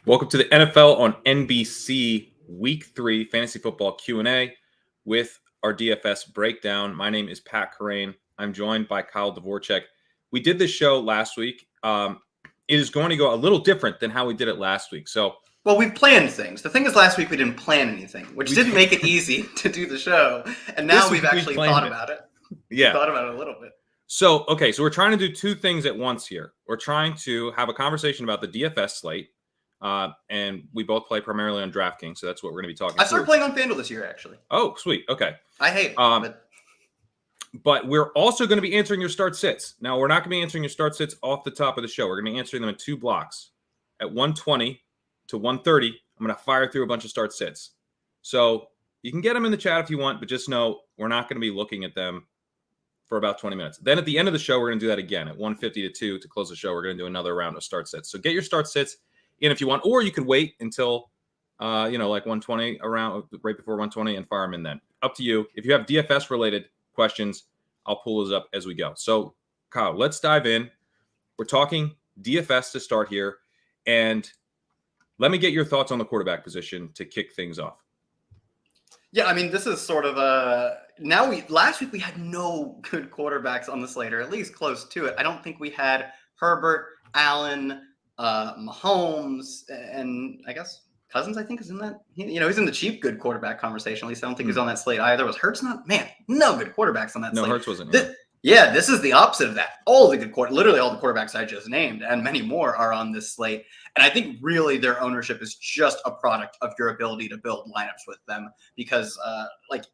Welcome to the NFL on NBC Week 3 Fantasy Football Q&A with our DFS breakdown. My name is Pat Kerrane. I'm joined by Kyle Dvorchak. We did this show last week. It is going to go a little different than how we did it last week. Well, we've planned things. The thing is, last week we didn't plan anything, which didn't make it easy to do the show. And now we've actually thought about it. Yeah. Thought about it a little bit. So we're trying to do two things at once here. We're trying to have a conversation about the DFS slate. And we both play primarily on DraftKings, so that's what we're going to be talking about. I started playing on FanDuel this year, actually. Oh, sweet. Okay. I hate it. But we're also going to be answering your start sits. Now, we're not going to be answering your start sits off the top of the show. We're going to be answering them in two blocks. At 1:20 to 1:30, I'm going to fire through a bunch of start sits. So you can get them in the chat if you want, but just know we're not going to be looking at them for about 20 minutes. Then at the end of the show, we're going to do that again. At 1:50 to 2 to close the show, we're going to do another round of start sits. So get your start sits in if you want, or you could wait until, like 1:20, around right before 1:20 and fire them in then. Up to you. If you have DFS related questions, I'll pull those up as we go. So, Kyle, let's dive in. We're talking DFS to start here. And let me get your thoughts on the quarterback position to kick things off. Yeah, I mean, this is sort of last week we had no good quarterbacks on the slate, or at least close to it. I don't think we had Herbert, Allen, Mahomes, and I guess Cousins, I think, is in that. He's in the cheap good quarterback conversation. At least I don't think he's on that slate either. Was Hurts not? Man, no good quarterbacks on that slate. No, Hurts wasn't. This is the opposite of that. Literally all the quarterbacks I just named and many more are on this slate. And I think really their ownership is just a product of your ability to build lineups with them because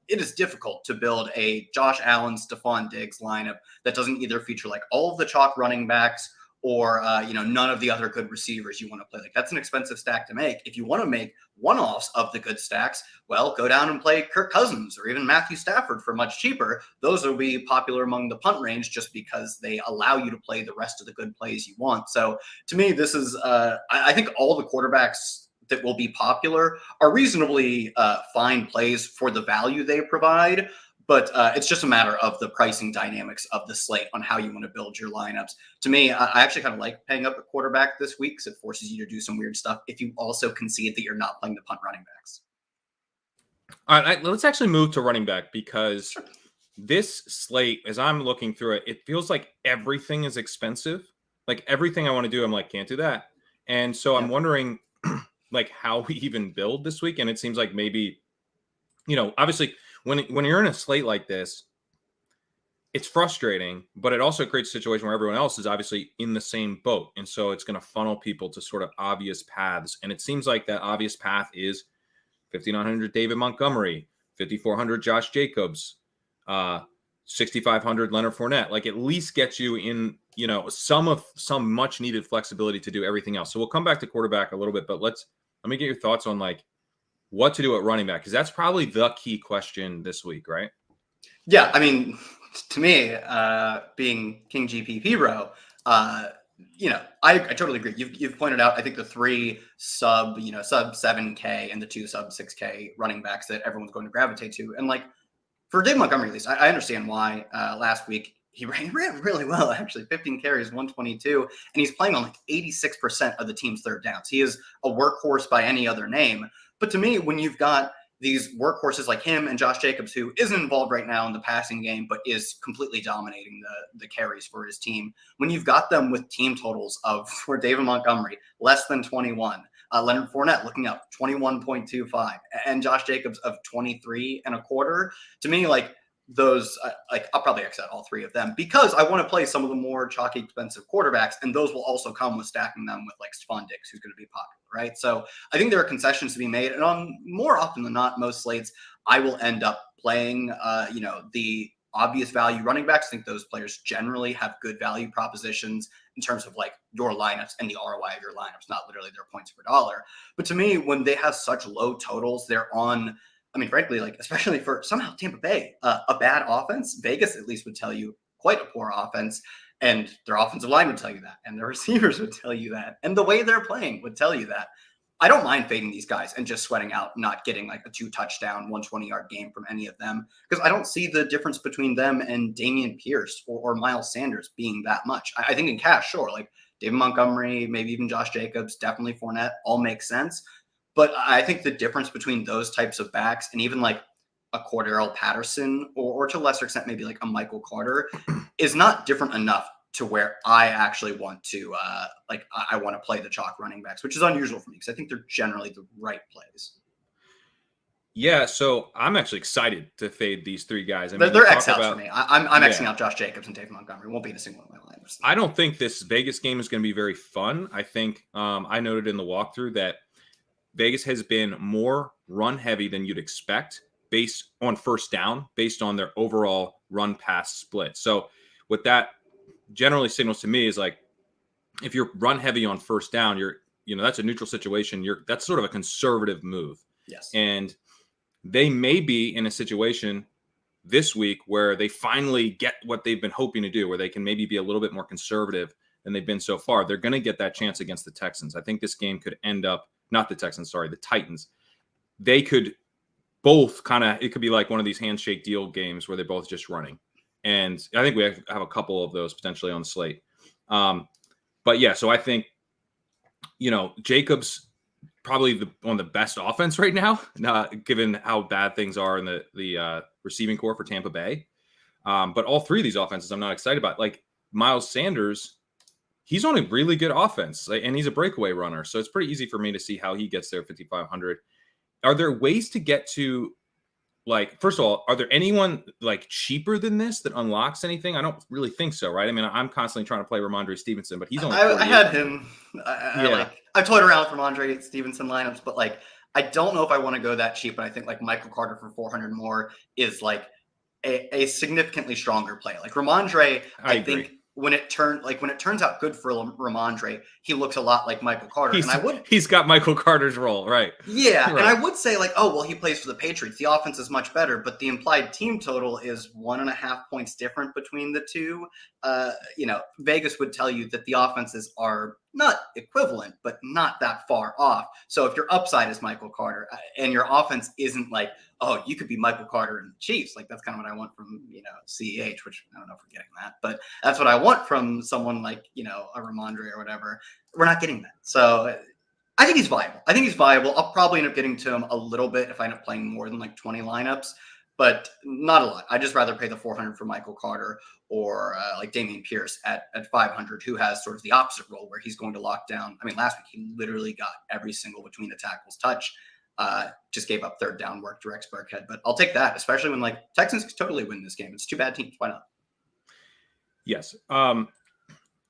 it is difficult to build a Josh Allen, Stephon Diggs lineup that doesn't either feature like all of the chalk running backs or none of the other good receivers you want to play. Like that's an expensive stack to make. If you want to make one-offs of the good stacks, well, go down and play Kirk Cousins or even Matthew Stafford for much cheaper. Those will be popular among the punt range just because they allow you to play the rest of the good plays you want. So to me, this is I think all the quarterbacks that will be popular are reasonably fine plays for the value they provide. But it's just a matter of the pricing dynamics of the slate on how you want to build your lineups. To me, I actually kind of like paying up a quarterback this week because it forces you to do some weird stuff if you also concede that you're not playing the punt running backs. All right, let's actually move to running back because this slate, as I'm looking through it, it feels like everything is expensive. Like everything I want to do, I'm like, can't do that. And so I'm wondering like how we even build this week. And it seems like maybe, obviously – When you're in a slate like this, it's frustrating, but it also creates a situation where everyone else is obviously in the same boat. And so it's going to funnel people to sort of obvious paths. And it seems like that obvious path is 5,900 David Montgomery, 5,400 Josh Jacobs, 6,500 Leonard Fournette. Like at least get you in, some much needed flexibility to do everything else. So we'll come back to quarterback a little bit, but let me get your thoughts on like what to do at running back, because that's probably the key question this week, right? Yeah, I mean, to me, being King GPP bro, I totally agree. You've pointed out, I think the three sub 7K and the two sub 6K running backs that everyone's going to gravitate to. And like for Dave Montgomery, at least, I understand why last week he ran really well, actually 15 carries, 122, and he's playing on like 86% of the team's third downs. He is a workhorse by any other name. But to me, when you've got these workhorses like him and Josh Jacobs, who isn't involved right now in the passing game, but is completely dominating the carries for his team, when you've got them with team totals for David Montgomery, less than 21, Leonard Fournette looking up 21.25, and Josh Jacobs of 23.25, to me, like those, I'll probably X out all three of them because I want to play some of the more chalky, expensive quarterbacks, and those will also come with stacking them with like Stephon Diggs, who's going to be popular, right? So I think there are concessions to be made, and on more often than not, most slates, I will end up playing, the obvious value running backs. I think those players generally have good value propositions in terms of like your lineups and the ROI of your lineups, not literally their points per dollar. But to me, when they have such low totals, they're on. I mean, frankly, like especially for somehow Tampa Bay, a bad offense. Vegas at least would tell you quite a poor offense, and their offensive line would tell you that, and their receivers would tell you that, and the way they're playing would tell you that. I don't mind fading these guys and just sweating out not getting like a 2-touchdown, 120-yard game from any of them because I don't see the difference between them and Dameon Pierce or Miles Sanders being that much. I think in cash, sure, like David Montgomery, maybe even Josh Jacobs, definitely Fournette, all make sense. But I think the difference between those types of backs and even like a Cordarrelle Patterson or to a lesser extent, maybe like a Michael Carter is not different enough to where I actually want to I want to play the chalk running backs, which is unusual for me because I think they're generally the right plays. Yeah, so I'm actually excited to fade these three guys. I They're X outs for me. I'm Xing out Josh Jacobs and David Montgomery. Won't be in a single one of my lineups. I don't think this Vegas game is going to be very fun. I think I noted in the walkthrough that Vegas has been more run heavy than you'd expect based on first down, based on their overall run pass split. So what that generally signals to me is like, if you're run heavy on first down, that's a neutral situation. That's sort of a conservative move. Yes. And they may be in a situation this week where they finally get what they've been hoping to do, where they can maybe be a little bit more conservative than they've been so far. They're going to get that chance against the Texans. I think this game could end up, not the Texans, sorry, the Titans. They could both it could be like one of these handshake deal games where they're both just running. And I think we have a couple of those potentially on the slate. But yeah, so I think, Jacobs probably on the best offense right now, given how bad things are in the receiving core for Tampa Bay. But all three of these offenses I'm not excited about. Like Miles Sanders, he's on a really good offense, and he's a breakaway runner. So it's pretty easy for me to see how he gets there 5,500. Are there ways to get to, first of all, are there anyone cheaper than this that unlocks anything? I don't really think so, right? I mean, I'm constantly trying to play Ramondre Stevenson, but he's only I had him. I toyed around with Ramondre Stevenson lineups, but I don't know if I want to go that cheap. But I think Michael Carter for 400 more is a significantly stronger play. Ramondre, I think when it turns out good for Ramondre, he looks a lot like Michael Carter. He's got Michael Carter's role, right? Yeah, right. And I would say he plays for the Patriots. The offense is much better, but the implied team total is 1.5 points different between the two. Vegas would tell you that the offenses are not equivalent, but not that far off. So if your upside is Michael Carter and your offense isn't you could be Michael Carter and the Chiefs, that's kind of what I want from, CEH, which I don't know if we're getting that, but that's what I want from someone like, a Ramondre or whatever. We're not getting that. So I think he's viable. I'll probably end up getting to him a little bit if I end up playing more than 20 lineups, but not a lot. I'd just rather pay the 400 for Michael Carter or Dameon Pierce at 500, who has sort of the opposite role where he's going to lock down. I mean, last week he literally got every single between the tackles touch. Just gave up third down work to Rex Burkhead, but I'll take that, especially when Texans could totally win this game. It's two bad teams. Why not? Yes.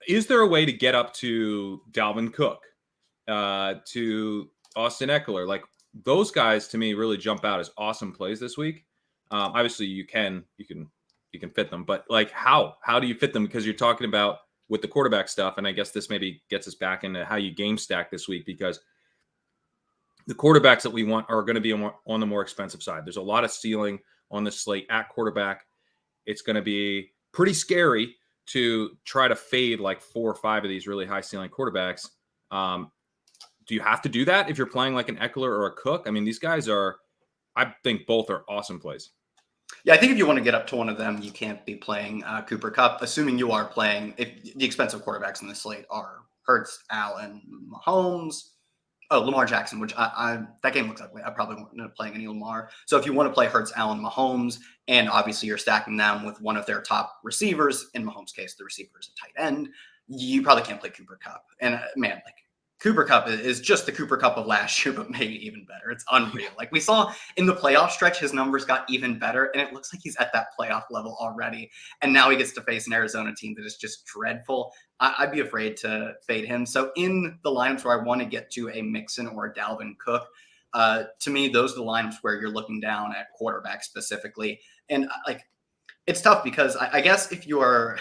Is there a way to get up to Dalvin Cook, to Austin Eckler? Those guys to me really jump out as awesome plays this week. Obviously you can fit them, but how do you fit them? Because you're talking about with the quarterback stuff. And I guess this maybe gets us back into how you game stack this week, because the quarterbacks that we want are going to be on the more expensive side. There's a lot of ceiling on the slate at quarterback. It's going to be pretty scary to try to fade 4 or 5 of these really high ceiling quarterbacks. Do you have to do that if you're playing an Eckler or a Cook? I mean, these guys I think both are awesome plays. Yeah, I think if you want to get up to one of them, you can't be playing Cooper Kupp, assuming you are playing. If the expensive quarterbacks in the slate are Hurts, Allen, Mahomes, Lamar Jackson, which that game looks ugly. I probably won't end up playing any Lamar. So if you want to play Hurts, Allen, Mahomes, and obviously you're stacking them with one of their top receivers, in Mahomes' case, the receiver is a tight end, you probably can't play Cooper Kupp. And Cooper Kupp is just the Cooper Kupp of last year, but maybe even better. It's unreal. We saw in the playoff stretch, his numbers got even better, and it looks like he's at that playoff level already. And now he gets to face an Arizona team that is just dreadful. I'd be afraid to fade him. So in the lineups where I want to get to a Mixon or a Dalvin Cook, to me, those are the lineups where you're looking down at quarterback specifically. And it's tough because I guess if you're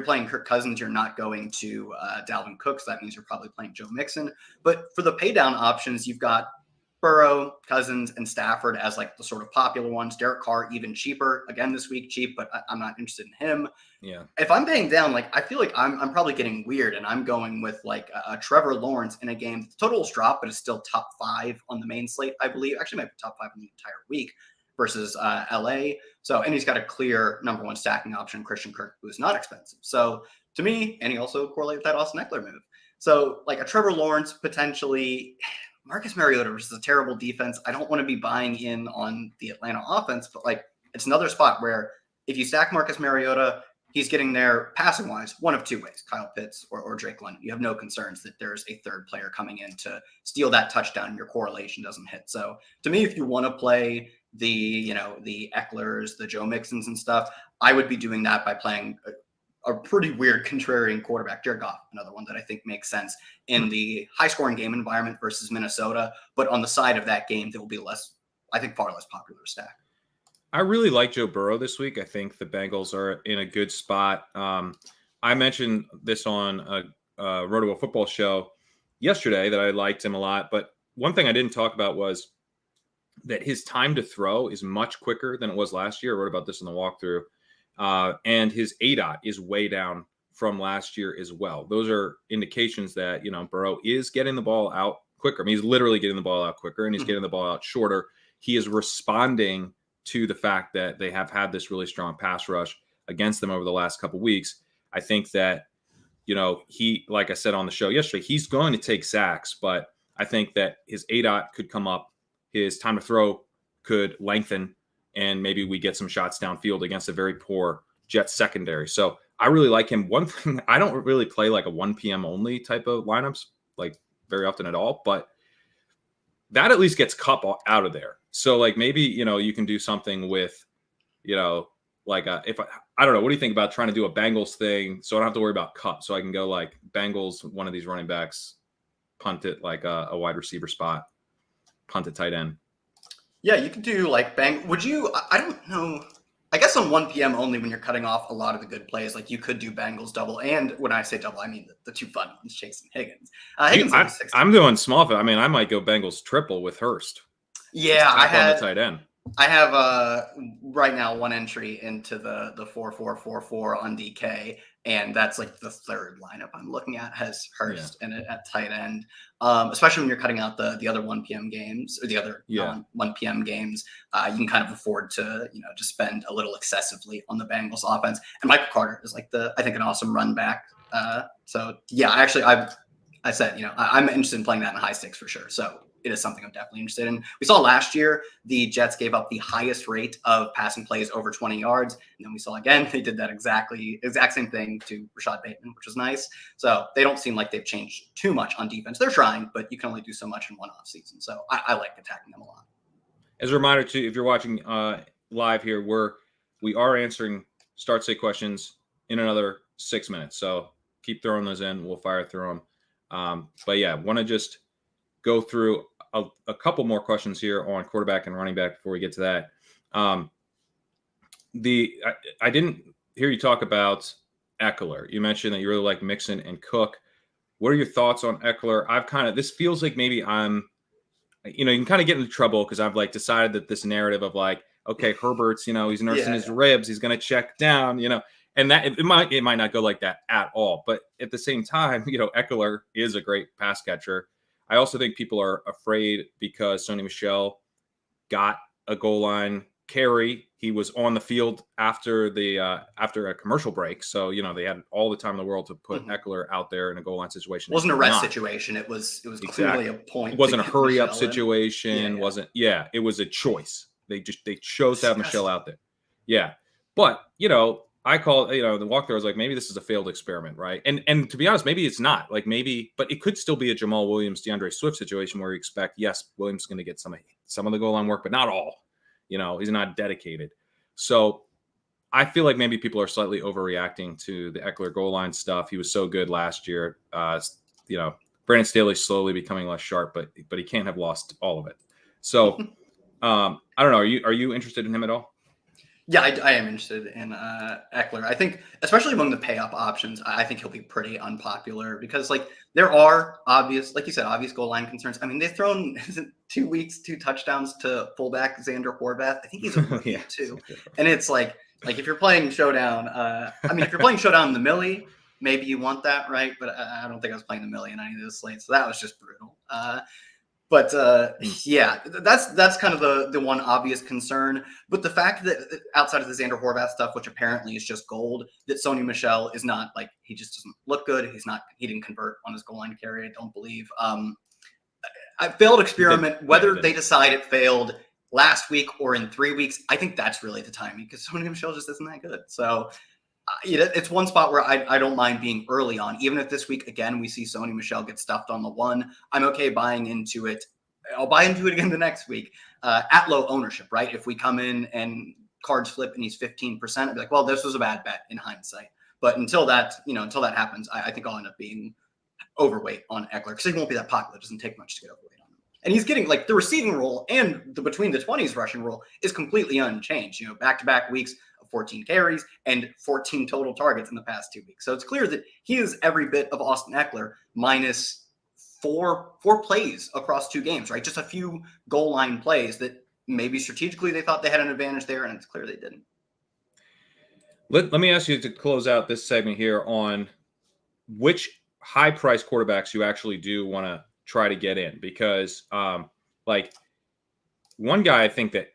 playing Kirk Cousins, you're not going to Dalvin Cook. So that means you're probably playing Joe Mixon. But for the pay down options, you've got Burrow, Cousins, and Stafford as the sort of popular ones. Derek Carr, even cheaper. Again, this week, cheap, but I'm not interested in him. Yeah. If I'm paying down, I feel like I'm probably getting weird, and I'm going with a Trevor Lawrence in a game. The total's dropped, but it's still top 5 on the main slate, I believe. Actually, might be top 5 in the entire week versus LA. So, and he's got a clear number 1 stacking option, Christian Kirk, who is not expensive. So to me, and he also correlated that Austin Eckler move. So like a Trevor Lawrence potentially, Marcus Mariota versus a terrible defense. I don't want to be buying in on the Atlanta offense, but like it's another spot where if you stack Marcus Mariota, he's getting there passing wise one of two ways: Kyle Pitts or Drake London. You have no concerns that there's a third player coming in to steal that touchdown. Your correlation doesn't hit. So to me, if you want to play the Ecklers, the Joe Mixons and stuff, I would be doing that by playing a pretty weird contrarian quarterback, Jared Goff, another one that I think makes sense in the high-scoring game environment versus Minnesota. But on the side of that game, there will be less, I think, far less popular stack. I really like Joe Burrow this week. I think the Bengals are in a good spot. I mentioned this on a Rotoworld football show yesterday that I liked him a lot. But one thing I didn't talk about was that his time to throw is much quicker than it was last year. I wrote about this in the walkthrough. And his ADOT is way down from last year as well. Those are indications that, Burrow is getting the ball out quicker. I mean, he's literally getting the ball out quicker, and he's getting the ball out shorter. He is responding to the fact that they have had this really strong pass rush against them over the last couple of weeks. I think that, he, like I said on the show yesterday, he's going to take sacks, but I think that his ADOT could come up, his time to throw could lengthen, and maybe we get some shots downfield against a very poor Jets secondary. So I really like him. One thing, I don't really play like a 1 p.m. only type of lineups, like very often at all, but that at least gets Kupp out of there. So like maybe, you can do something with, like I don't know. What do you think about trying to do a Bengals thing so I don't have to worry about Kupp? So I can go like Bengals, one of these running backs, punt it like a wide receiver spot, punt it tight end. Yeah, you could do like would you, I don't know. I guess on 1 p.m. only when you're cutting off a lot of the good plays, like you could do Bengals double. And when I say double, I mean the two fun ones, Chase and Higgins. I'm doing small. I mean, I might go Bengals triple with Hurst. Yeah, I had on the tight end. I have right now one entry into the 4-4-4-4 on DK, and that's like the third lineup I'm looking at has Hurst in it at tight end. Especially when you're cutting out the other 1 p.m. games or the other 1 p.m. games, you can kind of afford to just spend a little excessively on the Bengals offense. And Michael Carter is like I think an awesome run back. So yeah, actually I said I'm interested in playing that in high stakes for sure. So it is something I'm definitely interested in. We saw last year the Jets gave up the highest rate of passing plays over 20 yards. And then we saw again, they did that exact same thing to Rashad Bateman, which was nice. So they don't seem like they've changed too much on defense. They're trying, but you can only do so much in one off season. So I like attacking them a lot. As a reminder to, if you're watching live here, we are answering start sit questions in another 6 minutes. So keep throwing those in. We'll fire through them. But yeah, want to just go through a couple more questions here on quarterback and running back before we get to that. I didn't hear you talk about Eckler. You mentioned that you really like Mixon and Cook. What are your thoughts on Eckler? This feels like maybe I'm, you can kind of get into trouble because I've like decided that this narrative of like, okay, Herbert's, he's nursing his ribs, he's going to check down, and that it might not go like that at all. But at the same time, Eckler is a great pass catcher. I also think people are afraid because Sony Michel got a goal line carry. He was on the field after a commercial break. So, they had all the time in the world to put Eckler out there in a goal line situation. It wasn't a rest situation. It was clearly a point. It wasn't a hurry up situation. It was a choice. They chose to have Michel out there. Yeah. But, I call the walkthrough. I was like, maybe this is a failed experiment, right? And to be honest, maybe it's not. Like maybe, but it could still be a Jamal Williams, DeAndre Swift situation where you expect, yes, Williams is going to get some of the goal line work, but not all. He's not dedicated. So I feel like maybe people are slightly overreacting to the Eckler goal line stuff. He was so good last year. Brandon Staley's slowly becoming less sharp, but he can't have lost all of it. So I don't know. Are you interested in him at all? Yeah, I am interested in Eckler. I think, especially among the pay-up options, I think he'll be pretty unpopular because, there are obvious goal line concerns. I mean, they've thrown 2 weeks, 2 touchdowns to fullback Xander Horvath. I think he's a rookie too. And it's like if you're playing Showdown, if you're playing Showdown in the Millie, maybe you want that, right? But I don't think I was playing the Millie in any of those slates. So that was just brutal. But yeah, that's kind of the one obvious concern. But the fact that outside of the Xander Horvath stuff, which apparently is just gold, that Sony Michel is not like, he just doesn't look good. He didn't convert on his goal line carry, I don't believe. A failed experiment, whether they decide it failed last week or in 3 weeks, I think that's really the timing, because Sony Michel just isn't that good. So it's one spot where I don't mind being early on. Even if this week, again, we see Sony Michel get stuffed on the 1, I'm okay buying into it. I'll buy into it again the next week at low ownership, right? If we come in and cards flip and he's 15%, I'd be like, well, this was a bad bet in hindsight. But until that happens, I think I'll end up being overweight on Eckler, because he won't be that popular. It doesn't take much to get overweight on him. And he's getting, like, the receiving role and the between the 20s rushing role is completely unchanged. Back-to-back weeks, 14 carries and 14 total targets in the past 2 weeks. So it's clear that he is every bit of Austin Eckler minus four plays across 2 games, right? Just a few goal line plays that maybe strategically they thought they had an advantage there, and it's clear they didn't. Let me ask you to close out this segment here on which high-priced quarterbacks you actually do want to try to get in, because like one guy I think that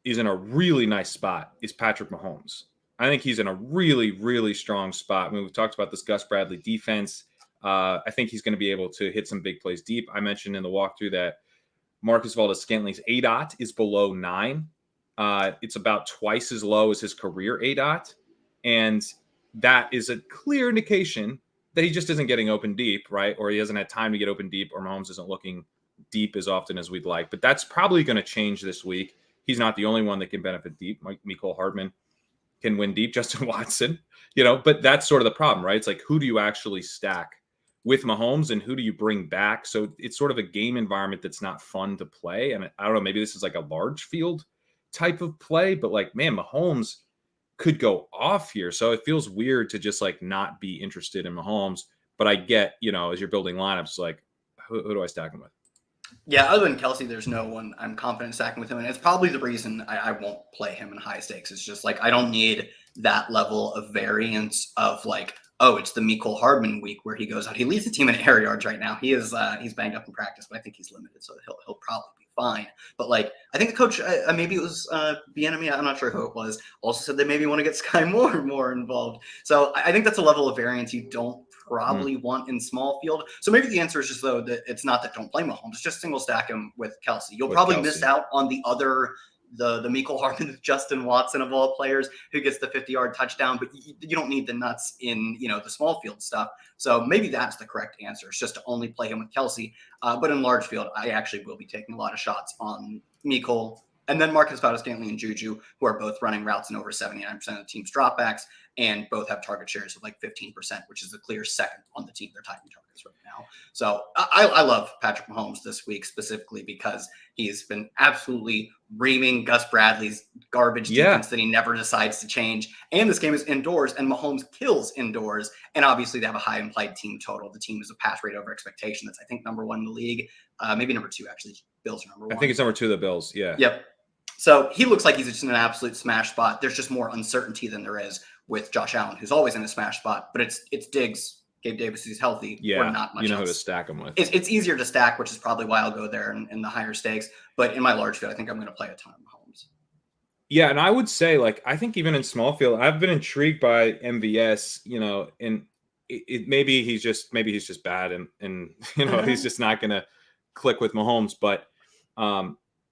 is in a really nice spot is Patrick Mahomes. I think he's in a really, really strong spot. I mean, we've talked about this Gus Bradley defense. I think he's going to be able to hit some big plays deep. I mentioned in the walkthrough that Marcus Valdes-Scantling's ADOT is below 9. It's about twice as low as his career ADOT. And that is a clear indication that he just isn't getting open deep, right? Or he hasn't had time to get open deep, or Mahomes isn't looking deep as often as we'd like. But that's probably going to change this week. He's not the only one that can benefit deep. Mecole Hardman can win deep. Justin Watson, but that's sort of the problem, right? It's like, who do you actually stack with Mahomes and who do you bring back? So it's sort of a game environment that's not fun to play. And I don't know, maybe this is like a large field type of play, but like, man, Mahomes could go off here. So it feels weird to just like not be interested in Mahomes. But I get, as you're building lineups, like who do I stack him with? Yeah, other than Kelsey, there's no one I'm confident stacking with him. And it's probably the reason I won't play him in high stakes. It's just like, I don't need that level of variance of like, oh, it's the Mecole Hardman week where he goes out. He leads the team in air yards right now. He's banged up in practice, but I think he's limited, so he'll probably be fine. But like, I think the coach, maybe it was Bieniemy, I'm not sure who it was, also said they maybe want to get Sky Moore more involved. So I think that's a level of variance you don't probably want in small field. So maybe the answer is just, though, that it's not that don't play Mahomes, just single stack him with Kelsey. You'll probably miss out on the other, the Mecole Hardman, Justin Watson of all players, who gets the 50-yard touchdown, but you don't need the nuts in, the small field stuff. So maybe that's the correct answer. It's just to only play him with Kelsey. But in large field, I actually will be taking a lot of shots on Mecole. And then Marcus Valdes-Scantling and Juju, who are both running routes in over 79% of the team's dropbacks, and both have target shares of like 15%, which is the clear second on the team. They're tying targets right now. So I love Patrick Mahomes this week specifically because he's been absolutely reaming Gus Bradley's garbage defense that he never decides to change. And this game is indoors, and Mahomes kills indoors. And obviously they have a high implied team total. The team is a pass rate over expectation. That's, I think, number 1 in the league. Maybe number 2, actually. Bills are number 1. I think it's number 2, the Bills. Yeah. Yep. So he looks like he's just in an absolute smash spot. There's just more uncertainty than there is with Josh Allen, who's always in a smash spot. But it's Diggs, Gabe Davis, who's healthy. Yeah, or not much who else. to stack him with. It's easier to stack, which is probably why I'll go there in the higher stakes. But in my large field, I think I'm going to play a ton of Mahomes. Yeah, and I would say, like, I think even in small field, I've been intrigued by MVS, and it maybe he's just bad, and he's just not going to click with Mahomes. But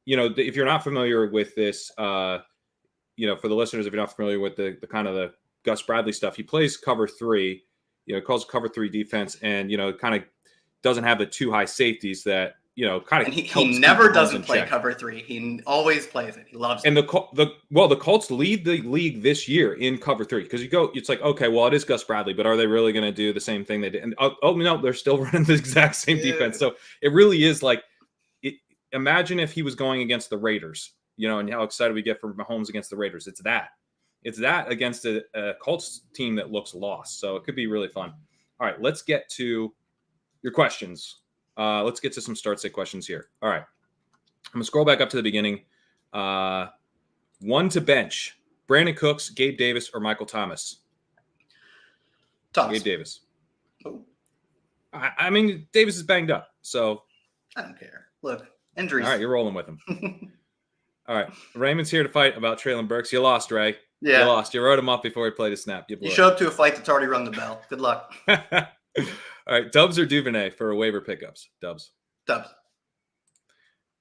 if you're not familiar with this, for the listeners, if you're not familiar with the kind of the Gus Bradley stuff, he plays cover 3, calls cover 3 defense, and, kind of doesn't have the 2 high safeties that, kind of. And he never doesn't play cover 3. He always plays it. He loves it. And the Colts lead the league this year in cover 3 because it's like, okay, well, it is Gus Bradley, but are they really going to do the same thing they did? And no, they're still running the exact same defense. So it really is like, imagine if he was going against the Raiders, and how excited we get for Mahomes against the Raiders. It's that against a Colts team that looks lost. So it could be really fun. All right, let's get to your questions. Let's get to some start sit questions here. All right. I'm going to scroll back up to the beginning. 1 to bench. Brandon Cooks, Gabe Davis, or Michael Thomas? Thomas. Gabe Davis. Oh. I mean, Davis is banged up. So I don't care. Look, injuries. All right, you're rolling with him. All right, Raymond's here to fight about Traylon Burks. You lost, Ray. Yeah. You lost. You wrote him off before he played a snap. You show up to a fight that's already rung the bell. Good luck. All right, Dubs or Duvernay for waiver pickups? Dubs. Dubs.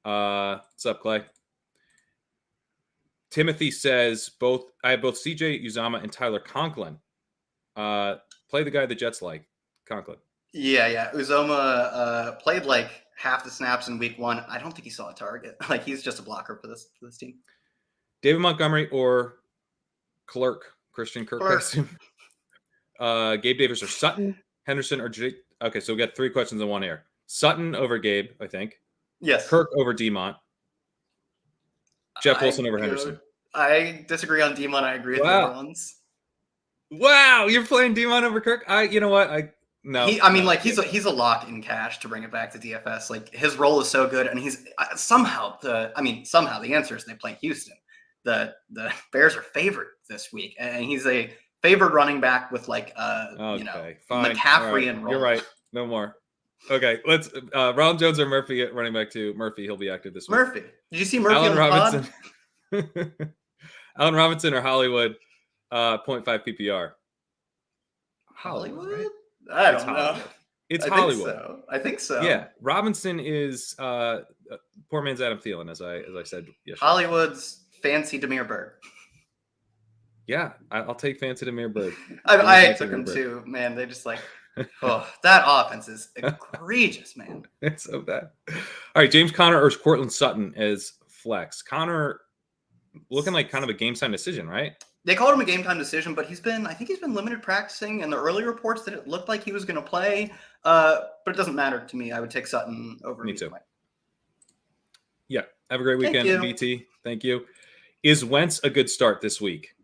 What's up, Clay? Timothy says I have both CJ Uzama and Tyler Conklin. Play the guy the Jets like, Conklin. Yeah. Uzoma played like half the snaps in week 1. I don't think he saw a target. Like he's just a blocker for this team. David Montgomery or Christian Kirk. Gabe Davis or Sutton, Henderson or Jake. Okay, so we got 3 questions in one here. Sutton over Gabe, I think. Yes. Kirk over Demont. Jeff Wilson over Henderson. I disagree on Demont. I agree with the other ones. Wow, you're playing Demont over Kirk? You know what? He's a lock in cash to bring it back to DFS. Like his role is so good, and he's somehow the answer is they play Houston. The Bears are favored this week, and he's a favored running back with like fine. McCaffrey right. and roll. You're right. No more. Okay, let's Ronald Jones or Murphy at running back 2. Murphy, he'll be active this week. Murphy. Did you see Murphy Allen on the Robinson. Allen Robinson or Hollywood 0.5 PPR. Hollywood? Right? I don't know. It's Hollywood. I think so. Yeah, Robinson is poor man's Adam Thielen, as I said yesterday. Hollywood's fancy Damiere Byrd. Yeah, I'll take fancy Damiere Byrd. I took him too, man. They just like, that offense is egregious, man. It's so bad. All right, James Conner or Courtland Sutton as flex. Conner looking like kind of a game time decision, right? They called him a game time decision, but I think he's been limited practicing. And the early reports that it looked like he was going to play, but it doesn't matter to me. I would take Sutton over. Me too. Yeah. Have a great weekend, BT. Thank you. Is Wentz a good start this week?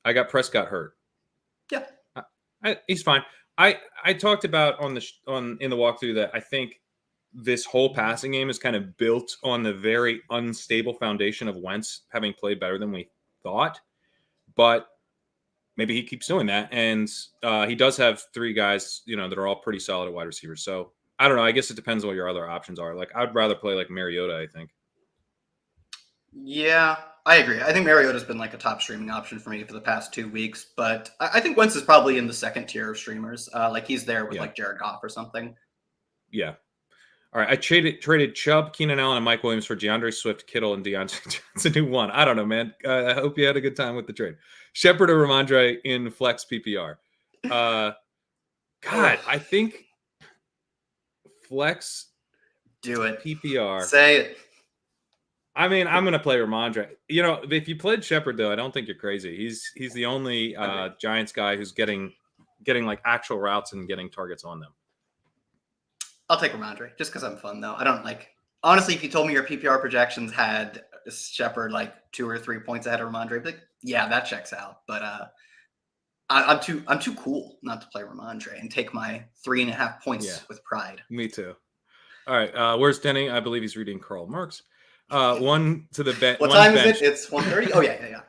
I got Prescott hurt. Yeah, he's fine. I talked about in the walkthrough that I think this whole passing game is kind of built on the very unstable foundation of Wentz having played better than we thought. But maybe he keeps doing that. And he does have 3 guys, that are all pretty solid at wide receivers. So I don't know. I guess it depends on what your other options are. Like I'd rather play like Mariota, I think. Yeah, I agree. I think Mariota's been like a top streaming option for me for the past 2 weeks. But I think Wentz is probably in the second tier of streamers. Like he's there with like Jared Goff or something. Yeah. All right. I traded Chubb, Keenan Allen, and Mike Williams for DeAndre Swift, Kittle, and Deontay Johnson, who won. I don't know, man. I hope you had a good time with the trade. Shepard or Ramondre in flex PPR. God, I think flex. Do it. PPR. Say it. I mean, I'm going to play Ramondre. If you played Shepard, though, I don't think you're crazy. He's the only Giants guy who's getting like actual routes and getting targets on them. I'll take Ramondre just because I'm fun, though. I don't honestly, if you told me your PPR projections had Shepard like 2 or 3 points ahead of Ramondre, I'd be like, yeah, that checks out. But I'm too cool not to play Ramondre and take my 3.5 points with pride. Me too. All right. Where's Denny? I believe he's reading Karl Marx. One to the bench. What time is it? It's 1:30. Oh yeah.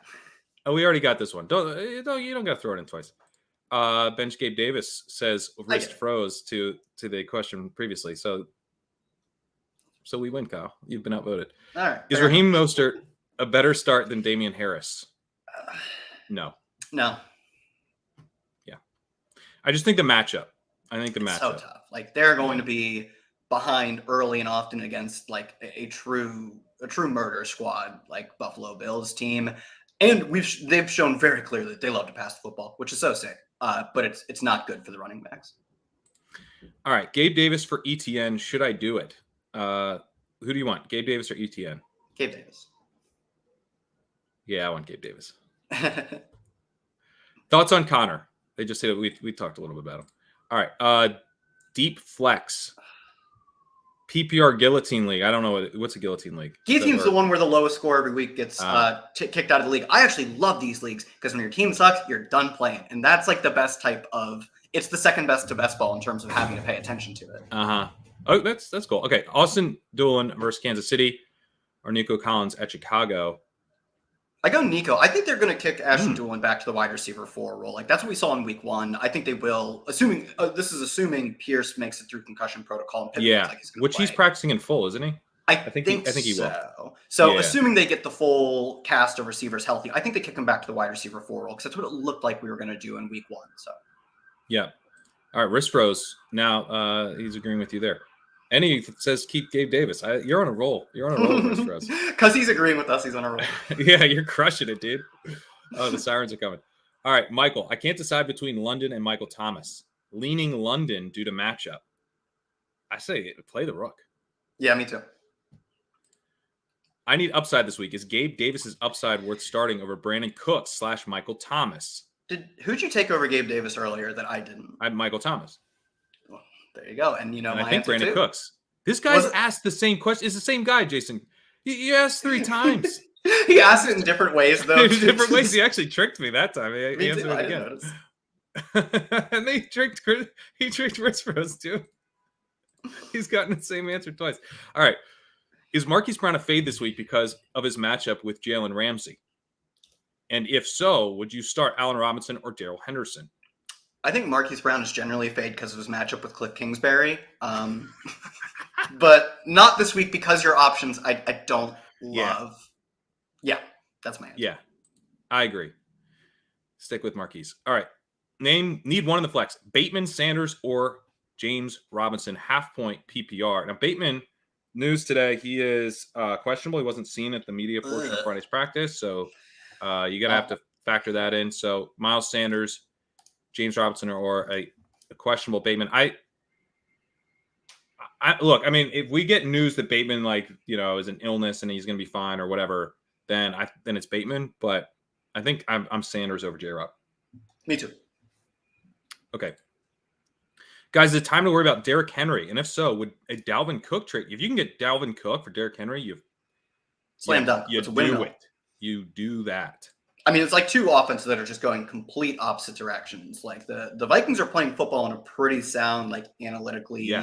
Oh, we already got this one. You don't got to throw it in twice. Bench Gabe Davis says wrist froze to the question previously. So we win, Kyle. You've been outvoted. All right. Is Raheem Mostert a better start than Damian Harris? No. Yeah. I just think the matchup. It's so tough. Like they're going to be behind early and often against like a true murder squad like Buffalo Bills team. And they've shown very clearly that they love to pass the football, which is so sick. But it's not good for the running backs. All right, Gabe Davis for ETN. Should I do it? Who do you want, Gabe Davis or ETN? Gabe Davis. Yeah, I want Gabe Davis. Thoughts on Connor? They just said we talked a little bit about him. All right, deep flex. PPR Guillotine League. I don't know what's a Guillotine League. Guillotine's the one where the lowest score every week gets kicked out of the league. I actually love these leagues because when your team sucks, you're done playing. And that's like the best type of – it's the second best to best ball in terms of having to pay attention to it. Oh, that's cool. Okay, Austin Doolin versus Kansas City or Nico Collins at Chicago. I go Nico. I think they're going to kick Ashton Doolin back to the wide receiver 4 role. Like that's what we saw in week 1. I think they will, assuming this is assuming Pierce makes it through concussion protocol. And Pittman looks like which play. He's practicing in full, isn't he? I think he will. So assuming they get the full cast of receivers healthy, I think they kick him back to the wide receiver 4 role because that's what it looked like we were going to do in week 1. So yeah. All right, wrist froze. Now he's agreeing with you there. And he says keep Gabe Davis. You're on a roll. You're on a roll, wrist froze. Because he's agreeing with us, he's on a roll. Yeah, you're crushing it, dude. Oh, the sirens are coming. All right, Michael. I can't decide between London and Michael Thomas. Leaning London due to matchup. I say play the Rook. Yeah, me too. I need upside this week. Is Gabe Davis's upside worth starting over Brandon Cooks / Michael Thomas? Who'd you take over Gabe Davis earlier that I didn't? I had Michael Thomas. Well, there you go. And I think Brandon Cooks. This guy's asked the same question. It's the same guy, Jason. He asked 3 times. He asked it in different ways, though. In different ways. He actually tricked me that time. He answered it again. And they tricked Chris Rose too. He's gotten the same answer twice. All right. Is Marquise Brown a fade this week because of his matchup with Jalen Ramsey? And if so, would you start Allen Robinson or Darrell Henderson? I think Marquise Brown is generally a fade because of his matchup with Cliff Kingsbury. But not this week because your options I don't love. Yeah, that's my answer. Yeah, I agree. Stick with Marquise. All right. Need one in the flex. Bateman, Sanders, or James Robinson, half-point PPR. Now, Bateman, news today, he is questionable. He wasn't seen at the media portion of Friday's practice, so you're going to have to factor that in. So, Miles Sanders, James Robinson, or a questionable Bateman. Look, I mean, if we get news that Bateman, is an illness and he's going to be fine or whatever, then it's Bateman. But I think I'm Sanders over J-Rob. Me too. Okay. Guys, is it time to worry about Derrick Henry? And if so, would a Dalvin Cook trade? If you can get Dalvin Cook for Derrick Henry, slam dunk. You do it. You do that. I mean, it's like 2 offenses that are just going complete opposite directions. Like the Vikings are playing football in a pretty sound, analytically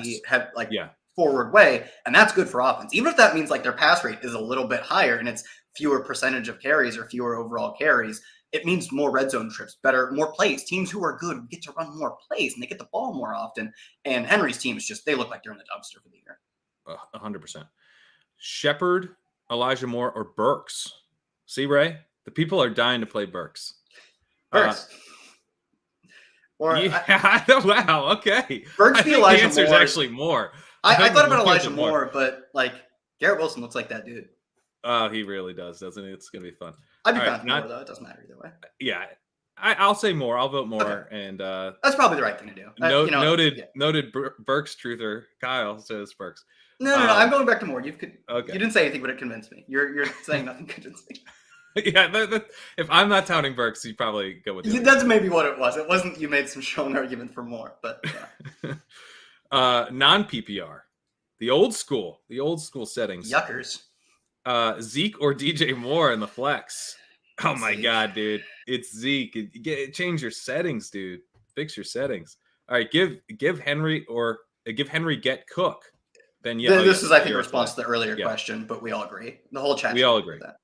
forward way, and that's good for offense. Even if that means their pass rate is a little bit higher and it's fewer percentage of carries or fewer overall carries, it means more red zone trips, more plays. Teams who are good get to run more plays and they get the ball more often. And Henry's teams they look like they're in the dumpster for the year. 100%. Shepard, Elijah Moore, or Burks? See, Ray? The people are dying to play Burks. Burks. Wow, okay. Burks the Elijah the answer is actually more. I thought about Elijah Moore, but Garrett Wilson looks like that dude. Oh, he really does, doesn't he? It's going to be fun. I'd be fine with Moore, though. It doesn't matter either way. Yeah. I'll say more. I'll vote more. Okay. And that's probably the right thing to do. Noted Burks truther Kyle says Burks. No. I'm going back to Moore. Okay. You didn't say anything, but it convinced me. You're saying nothing convinced me. Yeah, if I'm not touting Burks, you probably go with that's maybe what it was. It wasn't you made some strong argument for more, but yeah. Non-PPR, the old school settings. Yuckers. Zeke or DJ Moore in the flex. Oh my God, dude, it's Zeke. Change your settings, dude. Fix your settings. All right, give Henry get Cook. Then this is I think a response to the earlier question, but we all agree. The whole chat. We all agree. That.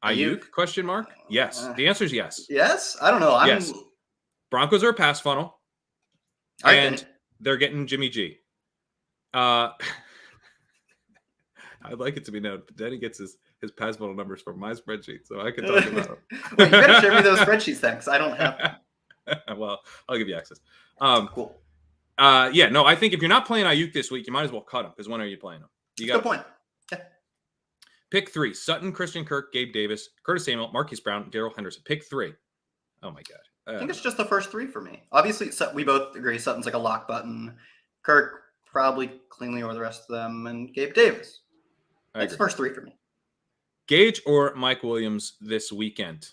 Ayuk? Question mark? Yes. The answer is yes. Yes? I don't know. Yes. Broncos are a pass funnel. All right, and they're getting Jimmy G. I'd like it to be known, but Denny gets his pass funnel numbers from my spreadsheet, so I can talk about them. Wait, you better share me those spreadsheets then, because I don't have them. Well, I'll give you access. Cool. I think if you're not playing Ayuk this week, you might as well cut him, because when are you playing him? Good point. Yeah. Pick 3: Sutton, Christian Kirk, Gabe Davis, Curtis Samuel, Marquise Brown, Darrell Henderson. Pick 3. Oh my God. I think it's just the first 3 for me. Obviously, we both agree Sutton's like a lock button. Kirk probably cleanly over the rest of them, and Gabe Davis. That's the first 3 for me. Gage or Mike Williams this weekend?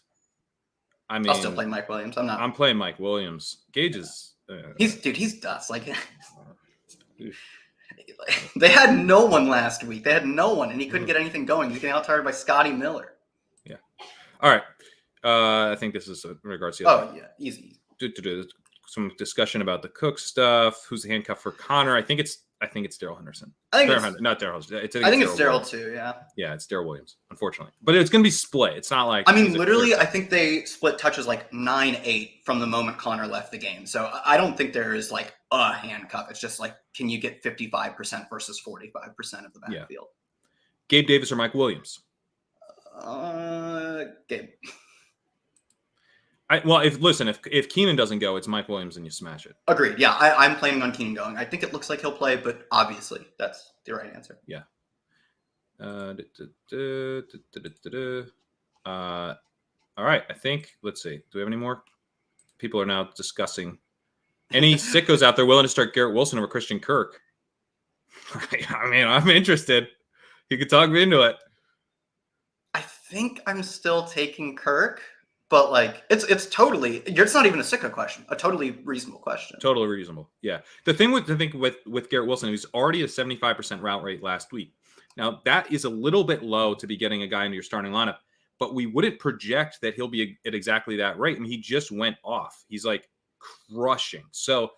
I mean, I'll still play Mike Williams. I'm playing Mike Williams. Gage is. He's dust. They had no one last week. They had no one, and he couldn't get anything going. He's getting out-tired by Scotty Miller. Yeah. All right. I think this is in regards to the other. Oh, yeah. Easy. Some discussion about the Cook stuff. Who's the handcuff for Connor? I think it's I think it's Darrell Henderson. I think Not Darrell Henderson. I think it's Darrell too. Yeah. Yeah, it's Darrell Williams, unfortunately. But it's going to be split. It's not like. I mean, literally, I think they split touches like 9-8 from the moment Connor left the game. So I don't think there is like a handcuff. It's just like, can you get 55% versus 45% of the backfield? Yeah. Gabe Davis or Mike Williams? Gabe. If Keenan doesn't go, it's Mike Williams and you smash it. Agreed. Yeah, I'm planning on Keenan going. I think it looks like he'll play, but obviously that's the right answer. Yeah. All right. I think, let's see. Do we have any more? People are now discussing. Any sickos out there willing to start Garrett Wilson over Christian Kirk? I mean, I'm interested. You could talk me into it. I think I'm still taking Kirk. But like it's totally, it's not even a sicko question, a totally reasonable question. Totally reasonable. Yeah. The thing with Garrett Wilson, he was already a 75% route rate last week. Now that is a little bit low to be getting a guy into your starting lineup, but we wouldn't project that he'll be at exactly that rate. I mean, he just went off. He's like crushing. So,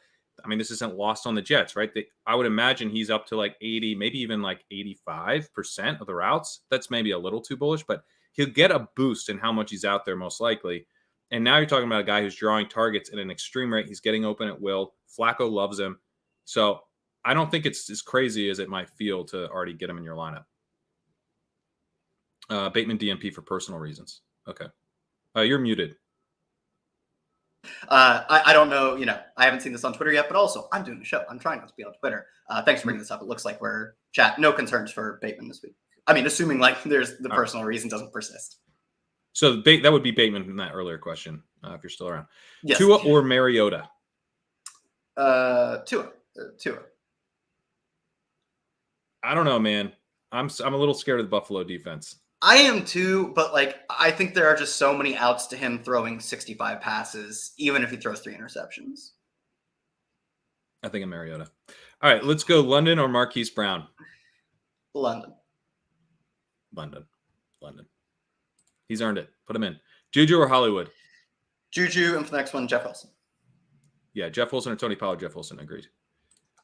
I mean, this isn't lost on the Jets, right? I would imagine he's up to like 80, maybe even like 85% of the routes. That's maybe a little too bullish, but he'll get a boost in how much he's out there, most likely. And now you're talking about a guy who's drawing targets at an extreme rate. He's getting open at will. Flacco loves him. So I don't think it's as crazy as it might feel to already get him in your lineup. Bateman DMP for personal reasons. Okay. You're muted. I don't know. I haven't seen this on Twitter yet, but also I'm doing the show. I'm trying not to be on Twitter. Thanks for bringing this up. It looks like we're chat. No concerns for Bateman this week. I mean, assuming like there's the personal reason doesn't persist. So that would be Bateman in that earlier question, if you're still around. Yes. Tua or Mariota? Tua. I don't know, man. I'm a little scared of the Buffalo defense. I am too, but like I think there are just so many outs to him throwing 65 passes, even if he throws 3 interceptions. I think of Mariota. All right, let's go London or Marquise Brown. London. He's earned it. Put him in. Juju or Hollywood? Juju, and for the next one, Jeff Wilson. Yeah, Jeff Wilson or Tony Pollard. Jeff Wilson, agreed.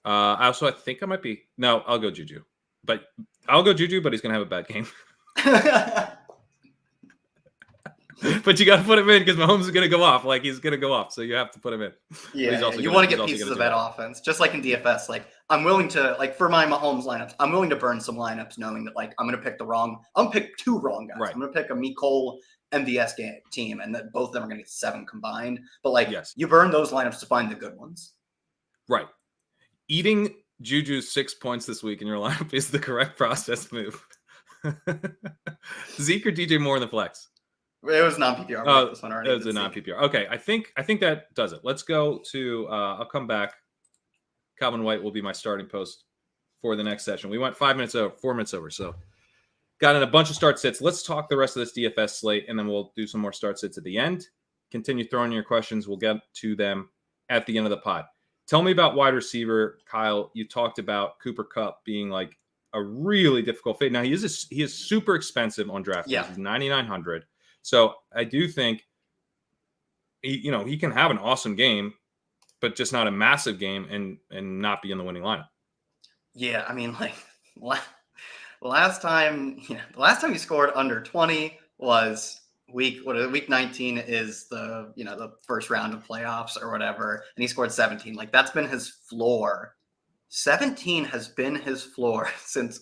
I think I might be. No, I'll go Juju. But he's gonna have a bad game. But you got to put him in because Mahomes is going to go off. Like, he's going to go off. So you have to put him in. Yeah, you want to get pieces of that offense. Just like in DFS, like, I'm willing to, like, for my Mahomes lineups, I'm willing to burn some lineups knowing that, like, I'm going to pick 2 wrong guys. Right. I'm going to pick a Mecole MVS team, and that both of them are going to get 7 combined. But, like, You burn those lineups to find the good ones. Right. Eating Juju's 6 points this week in your lineup is the correct process move. Zeke or DJ Moore in the flex? It was non-PPR. This one already. It was a non-PPR. Okay, I think that does it. Let's go to. I'll come back. Calvin White will be my starting post for the next session. We went 4 minutes over. So got in a bunch of start sits. Let's talk the rest of this DFS slate, and then we'll do some more start sits at the end. Continue throwing your questions. We'll get to them at the end of the pod. Tell me about wide receiver, Kyle. You talked about Cooper Kupp being like a really difficult fade. Now he is super expensive on DraftKings. Yeah. He's $9,900. So I do think he can have an awesome game, but just not a massive game and not be in the winning lineup. Yeah, I mean, like last time he scored under 20 was week 19 is the first round of playoffs or whatever, and he scored 17. Like, that's been his floor. 17 has been his floor since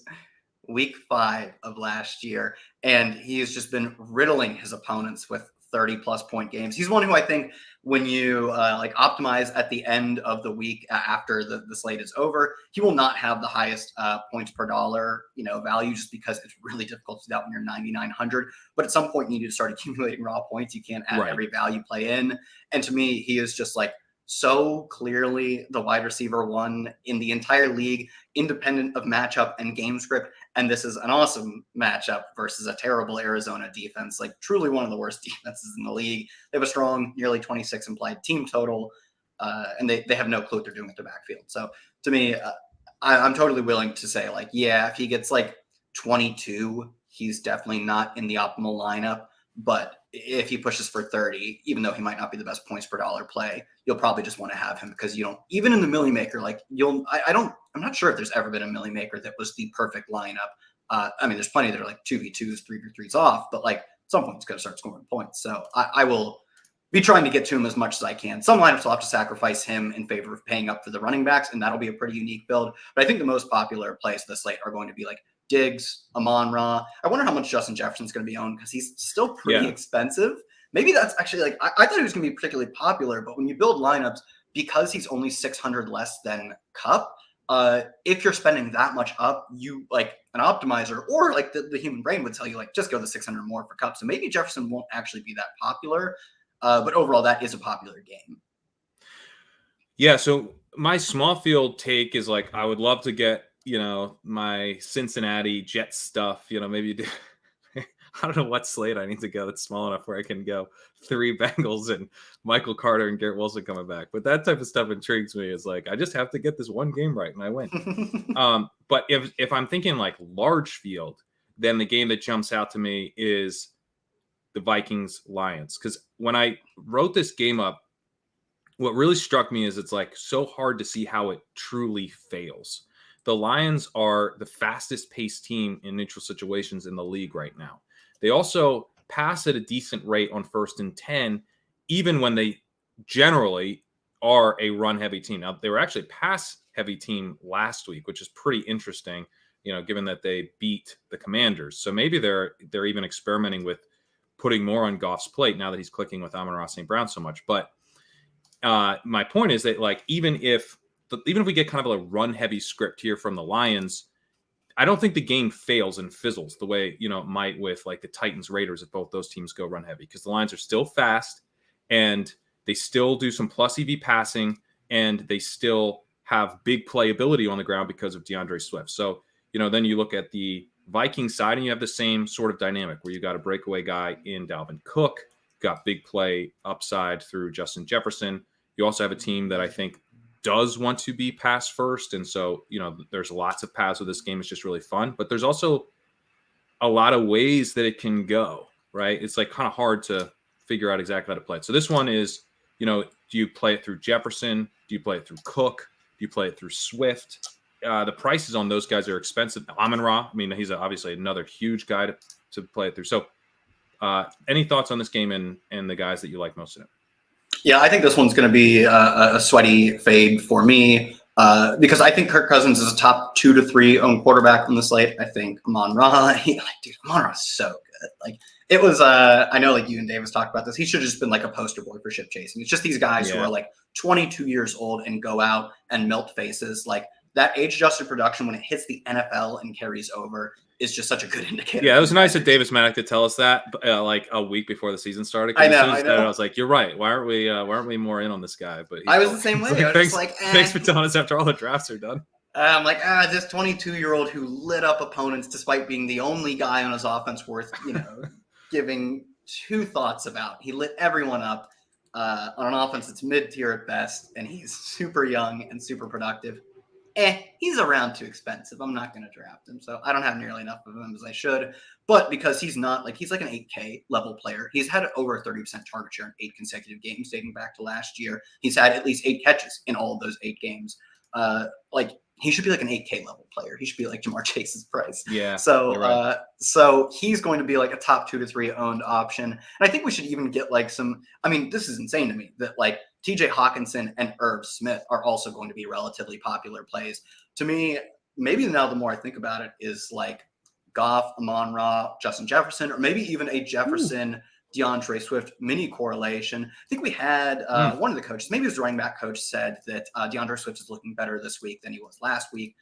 week 5 of last year, and he's just been riddling his opponents with 30-plus point games. He's one who I think when you optimize at the end of the week after the slate is over, he will not have the highest points per dollar value, just because it's really difficult to do that when you're 9,900. But at some point, you need to start accumulating raw points. You can't add every value play in. And to me, he is just like so clearly the wide receiver 1 in the entire league, independent of matchup and game script. And this is an awesome matchup versus a terrible Arizona defense, like truly one of the worst defenses in the league. They have a strong, nearly 26 implied team total, and they have no clue what they're doing with the backfield. So to me, I'm totally willing to say, like, yeah, if he gets like 22, he's definitely not in the optimal lineup. But if he pushes for 30, even though he might not be the best points per dollar play, you'll probably just want to have him because you don't, even in the Millie Maker, like I'm not sure if there's ever been a Millie Maker that was the perfect lineup. I mean, there's plenty that are like 2v2s, 3v3s off, but like at some point he's going to start scoring points. So I will be trying to get to him as much as I can. Some lineups will have to sacrifice him in favor of paying up for the running backs, and that'll be a pretty unique build. But I think the most popular plays of the slate are going to be like Diggs, Amon-Ra. I wonder how much Justin Jefferson's going to be owned because he's still pretty expensive. Maybe that's actually like I thought he was going to be particularly popular, but when you build lineups, because he's only 600 less than Cup, if you're spending that much up, you like an optimizer or like the human brain would tell you like just go the 600 more for Cup. So maybe Jefferson won't actually be that popular, but overall that is a popular game. Yeah. So my small field take is like I would love to get my Cincinnati Jets stuff, maybe do, I don't know what slate I need to go that's small enough where I can go 3 Bengals and Michael Carter and Garrett Wilson coming back. But that type of stuff intrigues me. It's like, I just have to get this one game right and I win. But if I'm thinking like large field, then the game that jumps out to me is the Vikings Lions. Because when I wrote this game up, what really struck me is it's like so hard to see how it truly fails. The Lions are the fastest paced team in neutral situations in the league right now. They also pass at a decent rate on 1st and 10, even when they generally are a run heavy team. Now, they were actually a pass heavy team last week, which is pretty interesting, given that they beat the Commanders. So maybe they're even experimenting with putting more on Goff's plate now that he's clicking with Amon-Ra St. Brown so much. But my point is that like even if we get kind of a run-heavy script here from the Lions, I don't think the game fails and fizzles the way, it might with like the Titans-Raiders if both those teams go run-heavy, because the Lions are still fast and they still do some plus EV passing and they still have big playability on the ground because of DeAndre Swift. So, then you look at the Vikings side and you have the same sort of dynamic where you got a breakaway guy in Dalvin Cook, got big play upside through Justin Jefferson. You also have a team that I think does want to be pass first. And so, there's lots of paths with this game. It's just really fun. But there's also a lot of ways that it can go, right? It's like kind of hard to figure out exactly how to play it. So this one is, do you play it through Jefferson? Do you play it through Cook? Do you play it through Swift? The prices on those guys are expensive. Amon-Ra, I mean, he's obviously another huge guy to play it through. So any thoughts on this game and the guys that you like most in it? Yeah, I think this one's going to be a sweaty fade for me because I think Kirk Cousins is a top 2 to 3 owned quarterback on the slate. I think Amon-Ra, Amon-Ra is so good. Like it was, I know like you and Davis talked about this. He should have just been like a poster boy for ship chasing. It's just these guys who are like 22 years old and go out and melt faces. Like that age-adjusted production when it hits the NFL and carries over is just such a good indicator. Yeah, it was nice of Davis Maddock to tell us that like a week before the season started. I know. I was like, you're right. Why aren't we more in on this guy? But I was the same way. I was thanks for telling us after all the drafts are done. I'm like, this 22-year-old who lit up opponents despite being the only guy on his offense worth, giving 2 thoughts about. He lit everyone up on an offense that's mid-tier at best, and he's super young and super productive. He's around too expensive. I'm not going to draft him. So I don't have nearly enough of him as I should. But because he's not like, he's like an 8K level player. He's had over a 30% target share in 8 consecutive games dating back to last year. He's had at least 8 catches in all of those 8 games. Like he should be like an 8K level player. He should be like Jamar Chase's price. Yeah. So, right. So he's going to be like a top 2 to 3 owned option. And I think we should even get like this is insane to me that like TJ Hawkinson and Irv Smith are also going to be relatively popular plays. To me, maybe now the more I think about it is like Goff, Amon-Ra, Justin Jefferson, or maybe even a Jefferson, DeAndre Swift mini correlation. I think we had one of the coaches, maybe it was the running back coach, said that DeAndre Swift is looking better this week than he was last week.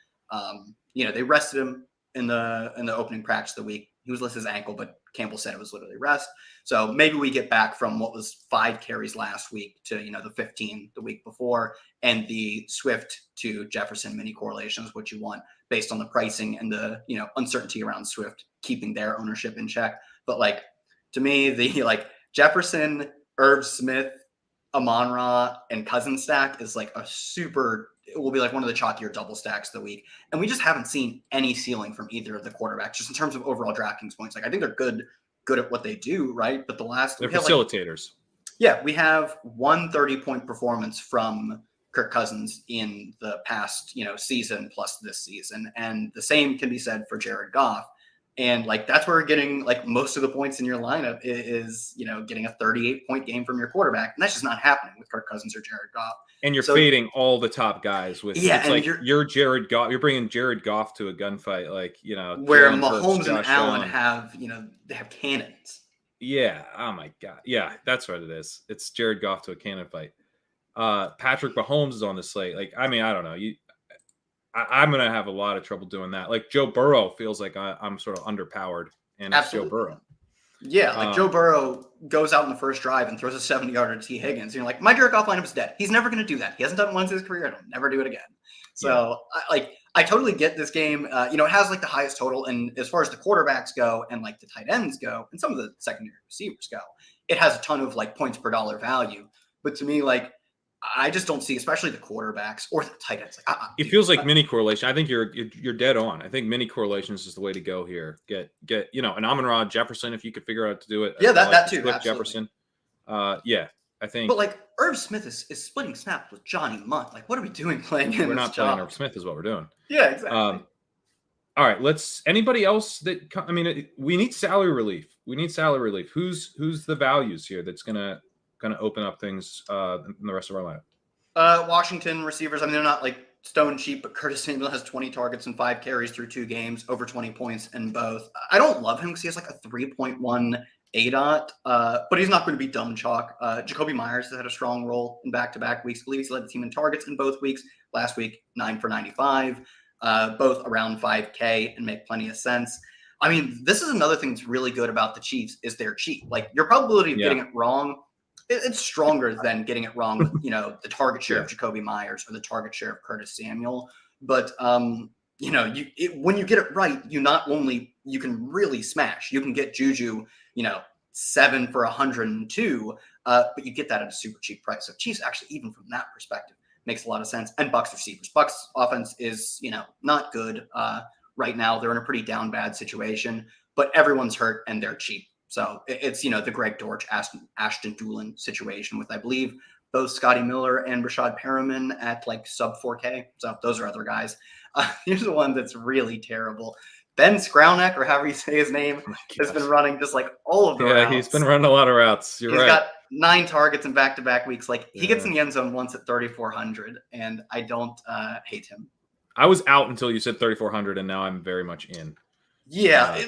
They rested him in the opening practice of the week. He was listed as ankle, but Campbell said it was literally rest. So maybe we get back from what was 5 carries last week to, the 15 the week before, and the Swift to Jefferson mini correlation is what you want based on the pricing and the, uncertainty around Swift keeping their ownership in check. But like, to me, the like Jefferson, Irv Smith, Amon-Ra, and Cousins stack is like it will be like one of the chalkier double stacks of the week. And we just haven't seen any ceiling from either of the quarterbacks, just in terms of overall DraftKings points. Like I think they're good good at what they do, right? But they're facilitators. We have one 30-point performance from Kirk Cousins in the past, season plus this season. And the same can be said for Jared Goff. And like, that's where we're getting like most of the points in your lineup is, getting a 38-point game from your quarterback. And that's just not happening with Kirk Cousins or Jared Goff. And you're fading all the top guys with, it's like you're Jared Goff. You're bringing Jared Goff to a gunfight, where Mahomes and Allen have, they have cannons. Yeah. Oh my God. Yeah, that's what it is. It's Jared Goff to a cannon fight. Patrick Mahomes is on the slate. I don't know. I'm going to have a lot of trouble doing that. Like Joe Burrow feels like I'm sort of underpowered, and it's Joe Burrow. Yeah, Joe Burrow goes out in the first drive and throws a 70-yarder to T. Higgins. And you're like, my Jared Goff lineup is dead. He's never going to do that. He hasn't done it once in his career. And he'll never do it again. So, I totally get this game. It has like the highest total. And as far as the quarterbacks go and like the tight ends go and some of the secondary receivers go, it has a ton of like points per dollar value. But to me, like, I just don't see, especially the quarterbacks or the tight ends. It feels like mini correlation. I think you're dead on. I think mini correlations is the way to go here. Get an Amon-Ra Jefferson if you could figure out how to do it. Yeah, that too. Jefferson. I think. But like Irv Smith is splitting snaps with Johnny Munt. Like, what are we doing playing him? We're not playing Irv Smith is what we're doing. Yeah, exactly. All right, anybody else we need salary relief. Who's the values here that's gonna open up things in the rest of our lineup? Washington receivers. I mean, they're not like stone cheap, but Curtis Samuel has 20 targets and 5 carries through 2 games, over 20 points in both. I don't love him because he has like a 3.1 ADOT, but he's not going to be dumb chalk. Jacoby Myers has had a strong role in back-to-back weeks. I believe he's led the team in targets in both weeks. Last week, 9 for 95, both around 5K and make plenty of sense. I mean, this is another thing that's really good about the Chiefs is they're cheap. Like your probability of getting it wrong, it's stronger than getting it wrong with, the target share of Jacoby Myers or the target share of Curtis Samuel. But, when you get it right, you can really smash. You can get Juju, 7 for 102, but you get that at a super cheap price. So Chiefs actually, even from that perspective, makes a lot of sense. And Bucs receivers. Bucs offense is, not good right now. They're in a pretty down bad situation, but everyone's hurt and they're cheap. So it's, the Greg Dortch, Ashton Doolin situation with, I believe, both Scotty Miller and Rashad Perriman at like sub 4K. So those are other guys. Here's the one that's really terrible. Ben Skowronek, or however you say his name, has been running just like all of the routes. He's been running a lot of routes. He's got 9 targets in back-to-back weeks. Like he gets in the end zone once at 3,400, and I don't hate him. I was out until you said 3,400, and now I'm very much in. Yeah,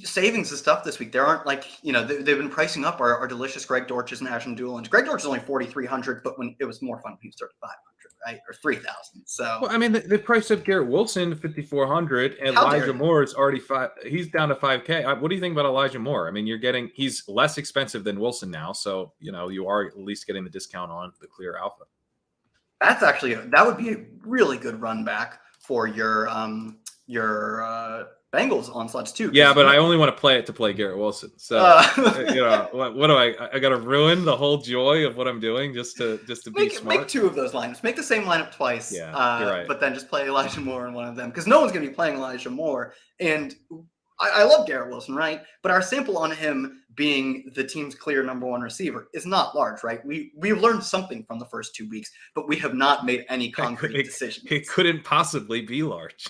savings is tough this week. There aren't like, they've been pricing up our delicious Greg Dortches and Ashton Doolin. Greg Dortch is only 4,300, but when it was more fun when he was 3,500, right? Or 3,000. So, well, I mean, the price of Garrett Wilson to 5,400 and Elijah Moore is already he's down to 5K. What do you think about Elijah Moore? I mean, he's less expensive than Wilson now. So, you are at least getting the discount on the clear alpha. That's actually, that would be a really good run back for your Bengals onslaughts too. Yeah, but I only want to play Garrett Wilson. So what do I got to ruin the whole joy of what I'm doing just to be smart? Make 2 of those lineups. Make the same lineup twice. Yeah, you're right. But then just play Elijah Moore in one of them because no one's going to be playing Elijah Moore. And I love Garrett Wilson, right? But our sample on him being the team's clear number 1 receiver is not large, right? We've learned something from the first 2 weeks, but we have not made any concrete decisions. It couldn't possibly be large.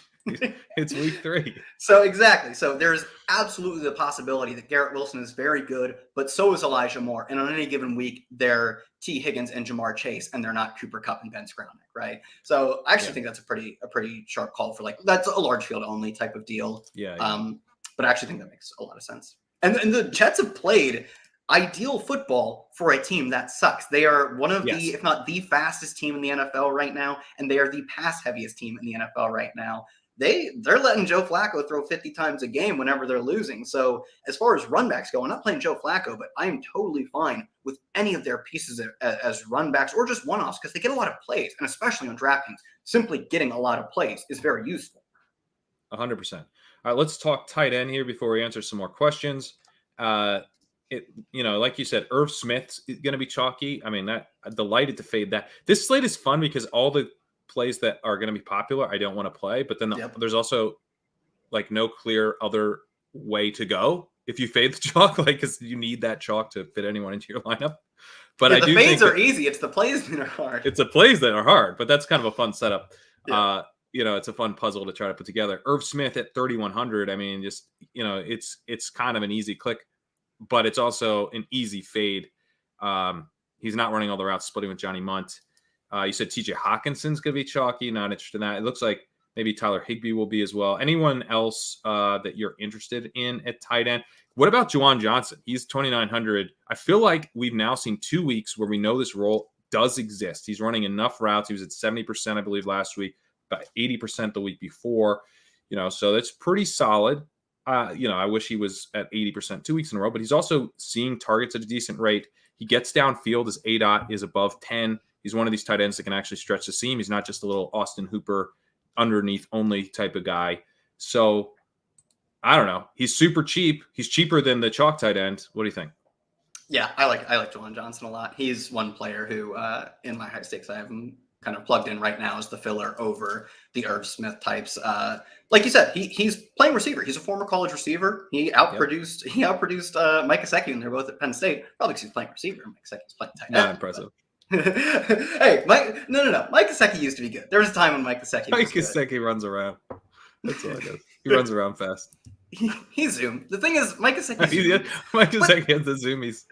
It's week 3. So exactly. So there's absolutely the possibility that Garrett Wilson is very good, but so is Elijah Moore. And on any given week, they're T. Higgins and Jamar Chase, and they're not Cooper Kupp and Ben Skowronek, right? So I actually think that's a pretty sharp call for that's a large field only type of deal. Yeah. But I actually think that makes a lot of sense. And the Jets have played ideal football for a team that sucks. They are one of the, if not the fastest team in the NFL right now, and they are the pass heaviest team in the NFL right now. They're letting Joe Flacco throw 50 times a game whenever they're losing. So as far as run backs go, I'm not playing Joe Flacco, but I am totally fine with any of their pieces as run backs or just one-offs because they get a lot of plays, and especially on DraftKings, simply getting a lot of plays is very useful. 100%. All right, let's talk tight end here before we answer some more questions. Like you said, Irv Smith's going to be chalky. I mean, delighted to fade that. This slate is fun because all the plays that are going to be popular, I don't want to play, but then there's also like no clear other way to go. if you fade the chalk, like, because you need that chalk to fit anyone into your lineup. But yeah, I do the think fades are easy. It's the plays that are hard. it's the plays that are hard, but that's kind of a fun setup. Yeah. It's a fun puzzle to try to put together. Irv Smith at 3,100. I mean, just, it's kind of an easy click, but it's also an easy fade. He's not running all the routes, splitting with Johnny Munt. You said TJ Hawkinson's going to be chalky. Not interested in that. It looks like maybe Tyler Higbee will be as well. Anyone else that you're interested in at tight end? What about Juwan Johnson? He's 2,900. I feel like we've now seen 2 weeks where we know this role does exist. He's running enough routes. He was at 70%, I believe, last week, about 80% the week before. So that's pretty solid. I wish he was at 80% 2 weeks in a row, but he's also seeing targets at a decent rate. He gets downfield. His ADOT is above 10. He's one of these tight ends that can actually stretch the seam. He's not just a little Austin Hooper underneath only type of guy. So I don't know. He's super cheap. He's cheaper than the chalk tight end. What do you think? Yeah, I like Juwan Johnson a lot. He's one player who, in my high stakes, I have him kind of plugged in right now as the filler over the Irv Smith types. Like you said, he's playing receiver. He's a former college receiver. He outproduced Mike Gesicki when they're both at Penn State. Probably because he's playing receiver. Mike Gesicki's playing tight end. Not impressive. Hey, no. Mike Gesicki used to be good. There was a time when Mike Gesicki runs around. That's all he does. He runs around fast. He zoomed. The thing is, Mike Gesicki has the zoomies.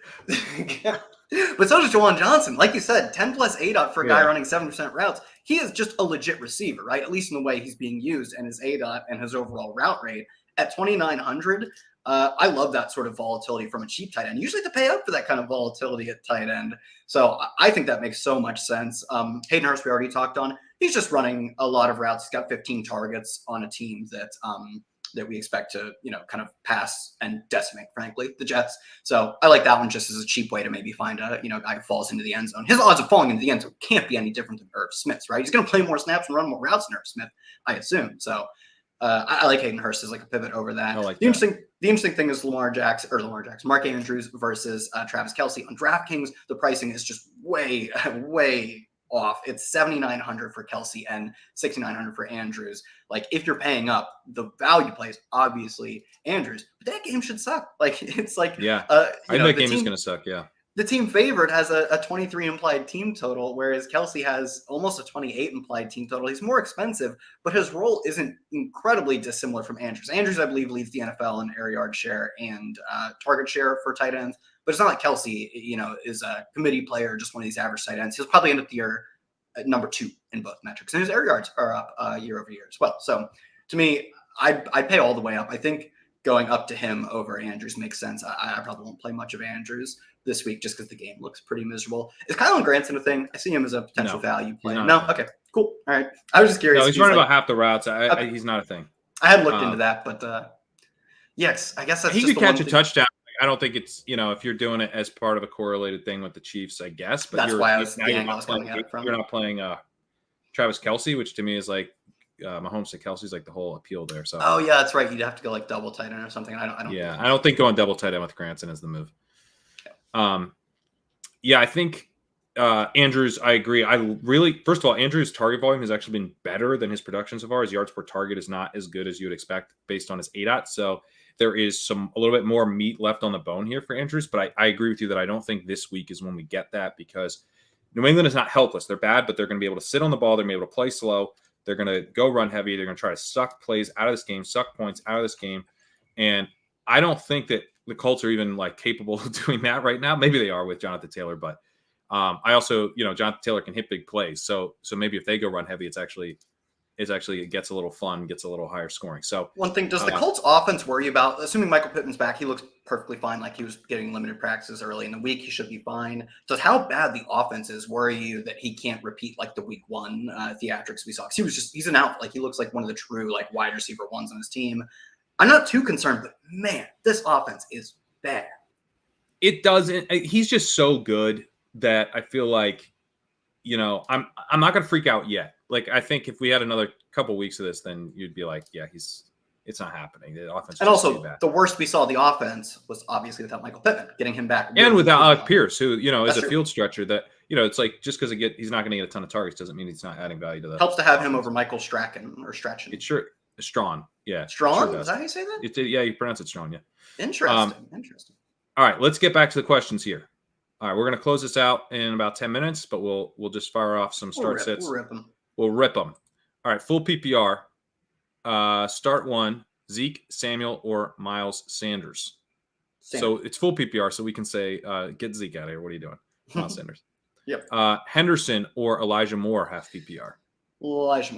But so does Juwan Johnson. Like you said, 10 plus ADOT for a guy running 7% routes. He is just a legit receiver, right? At least in the way he's being used and his ADOT and his overall route rate. At 2,900, I love that sort of volatility from a cheap tight end. Usually to pay up for that kind of volatility at tight end. So I think that makes so much sense. Hayden Hurst, we already talked on. He's just running a lot of routes. He's got 15 targets on a team that we expect to, kind of pass and decimate, frankly, the Jets. So I like that one just as a cheap way to maybe find a guy who falls into the end zone. His odds of falling into the end zone can't be any different than Irv Smith's, right? He's going to play more snaps and run more routes than Irv Smith, I assume. So I like Hayden Hurst as like a pivot over that. The interesting thing is Mark Andrews versus Travis Kelce on DraftKings. The pricing is just way, way off. It's 7,900 for Kelce and 6,900 for Andrews. Like, if you're paying up, the value plays obviously Andrews, but that game should suck. Like, it's like, I think that game is going to suck. Yeah. The team favored has a 23 implied team total, whereas Kelce has almost a 28 implied team total. He's more expensive, but his role isn't incredibly dissimilar from Andrews. Andrews, I believe, leads the NFL in air yard share and target share for tight ends. But it's not like Kelce, is a committee player, just one of these average tight ends. He'll probably end up the year at number 2 in both metrics. And his air yards are up year over year as well. So to me, I pay all the way up. I think going up to him over Andrews makes sense. I probably won't play much of Andrews this week just because the game looks pretty miserable. Is Kylan Granson a thing? I see him as a potential value play. No? Okay, cool. All right. I was just curious. No, he's running about half the routes. He's not a thing. I hadn't looked into that, but yes, I guess that's he could catch a touchdown. I don't think it's, if you're doing it as part of a correlated thing with the Chiefs, I guess. But that's why I was coming at it from. You're not playing Travis Kelce, which to me is like Mahomes to Kelsey's like the whole appeal there. So yeah, that's right. You'd have to go like double tight end or something. I don't think going double tight end with Granson is the move. I think Andrews, I agree. First of all, Andrews' target volume has actually been better than his production so far. His yards per target is not as good as you would expect based on his ADOT. So there is a little bit more meat left on the bone here for Andrews. But I agree with you that I don't think this week is when we get that, because New England is not helpless. They're bad, but they're going to be able to sit on the ball. They're going to be able to play slow. They're going to go run heavy. They're going to try to suck plays out of this game, suck points out of this game. And I don't think that the Colts are even like capable of doing that right now. Maybe they are with Jonathan Taylor, but I also, Jonathan Taylor can hit big plays. So maybe if they go run heavy, it gets a little fun, gets a little higher scoring. So one thing, does the Colts offense worry about, assuming Michael Pittman's back, he looks perfectly fine. Like he was getting limited practices early in the week. He should be fine. Does how bad the offense is worry you that he can't repeat like the week 1 theatrics we saw? Because he's an out. Like he looks like one of the true like wide receiver ones on his team. I'm not too concerned, but man, this offense is bad. It doesn't. He's just so good that I feel like, I'm not going to freak out yet. Like I think if we had another couple weeks of this, then you'd be like, yeah, it's not happening. The offense, and also the worst we saw the offense was obviously without Michael Pittman, getting him back, and without Alec Pierce, who is a field stretcher. That it's like just because he's not going to get a ton of targets doesn't mean he's not adding value to that. Helps to have him over Michael Strachan or Strachan. It sure Strawn. Yeah. Strawn? Sure Is that how you say that? Yeah, you pronounce it Strawn. Yeah. Interesting. All right, let's get back to the questions here. All right, we're going to close this out in about 10 minutes, but we'll just fire off some start sits. We'll rip them. All right, full PPR. Start one, Zeke, Samuel, or Miles Sanders. So it's full PPR, so we can say, get Zeke out of here. What are you doing? Miles Sanders. Yep. Henderson or Elijah Moore, half PPR. Elijah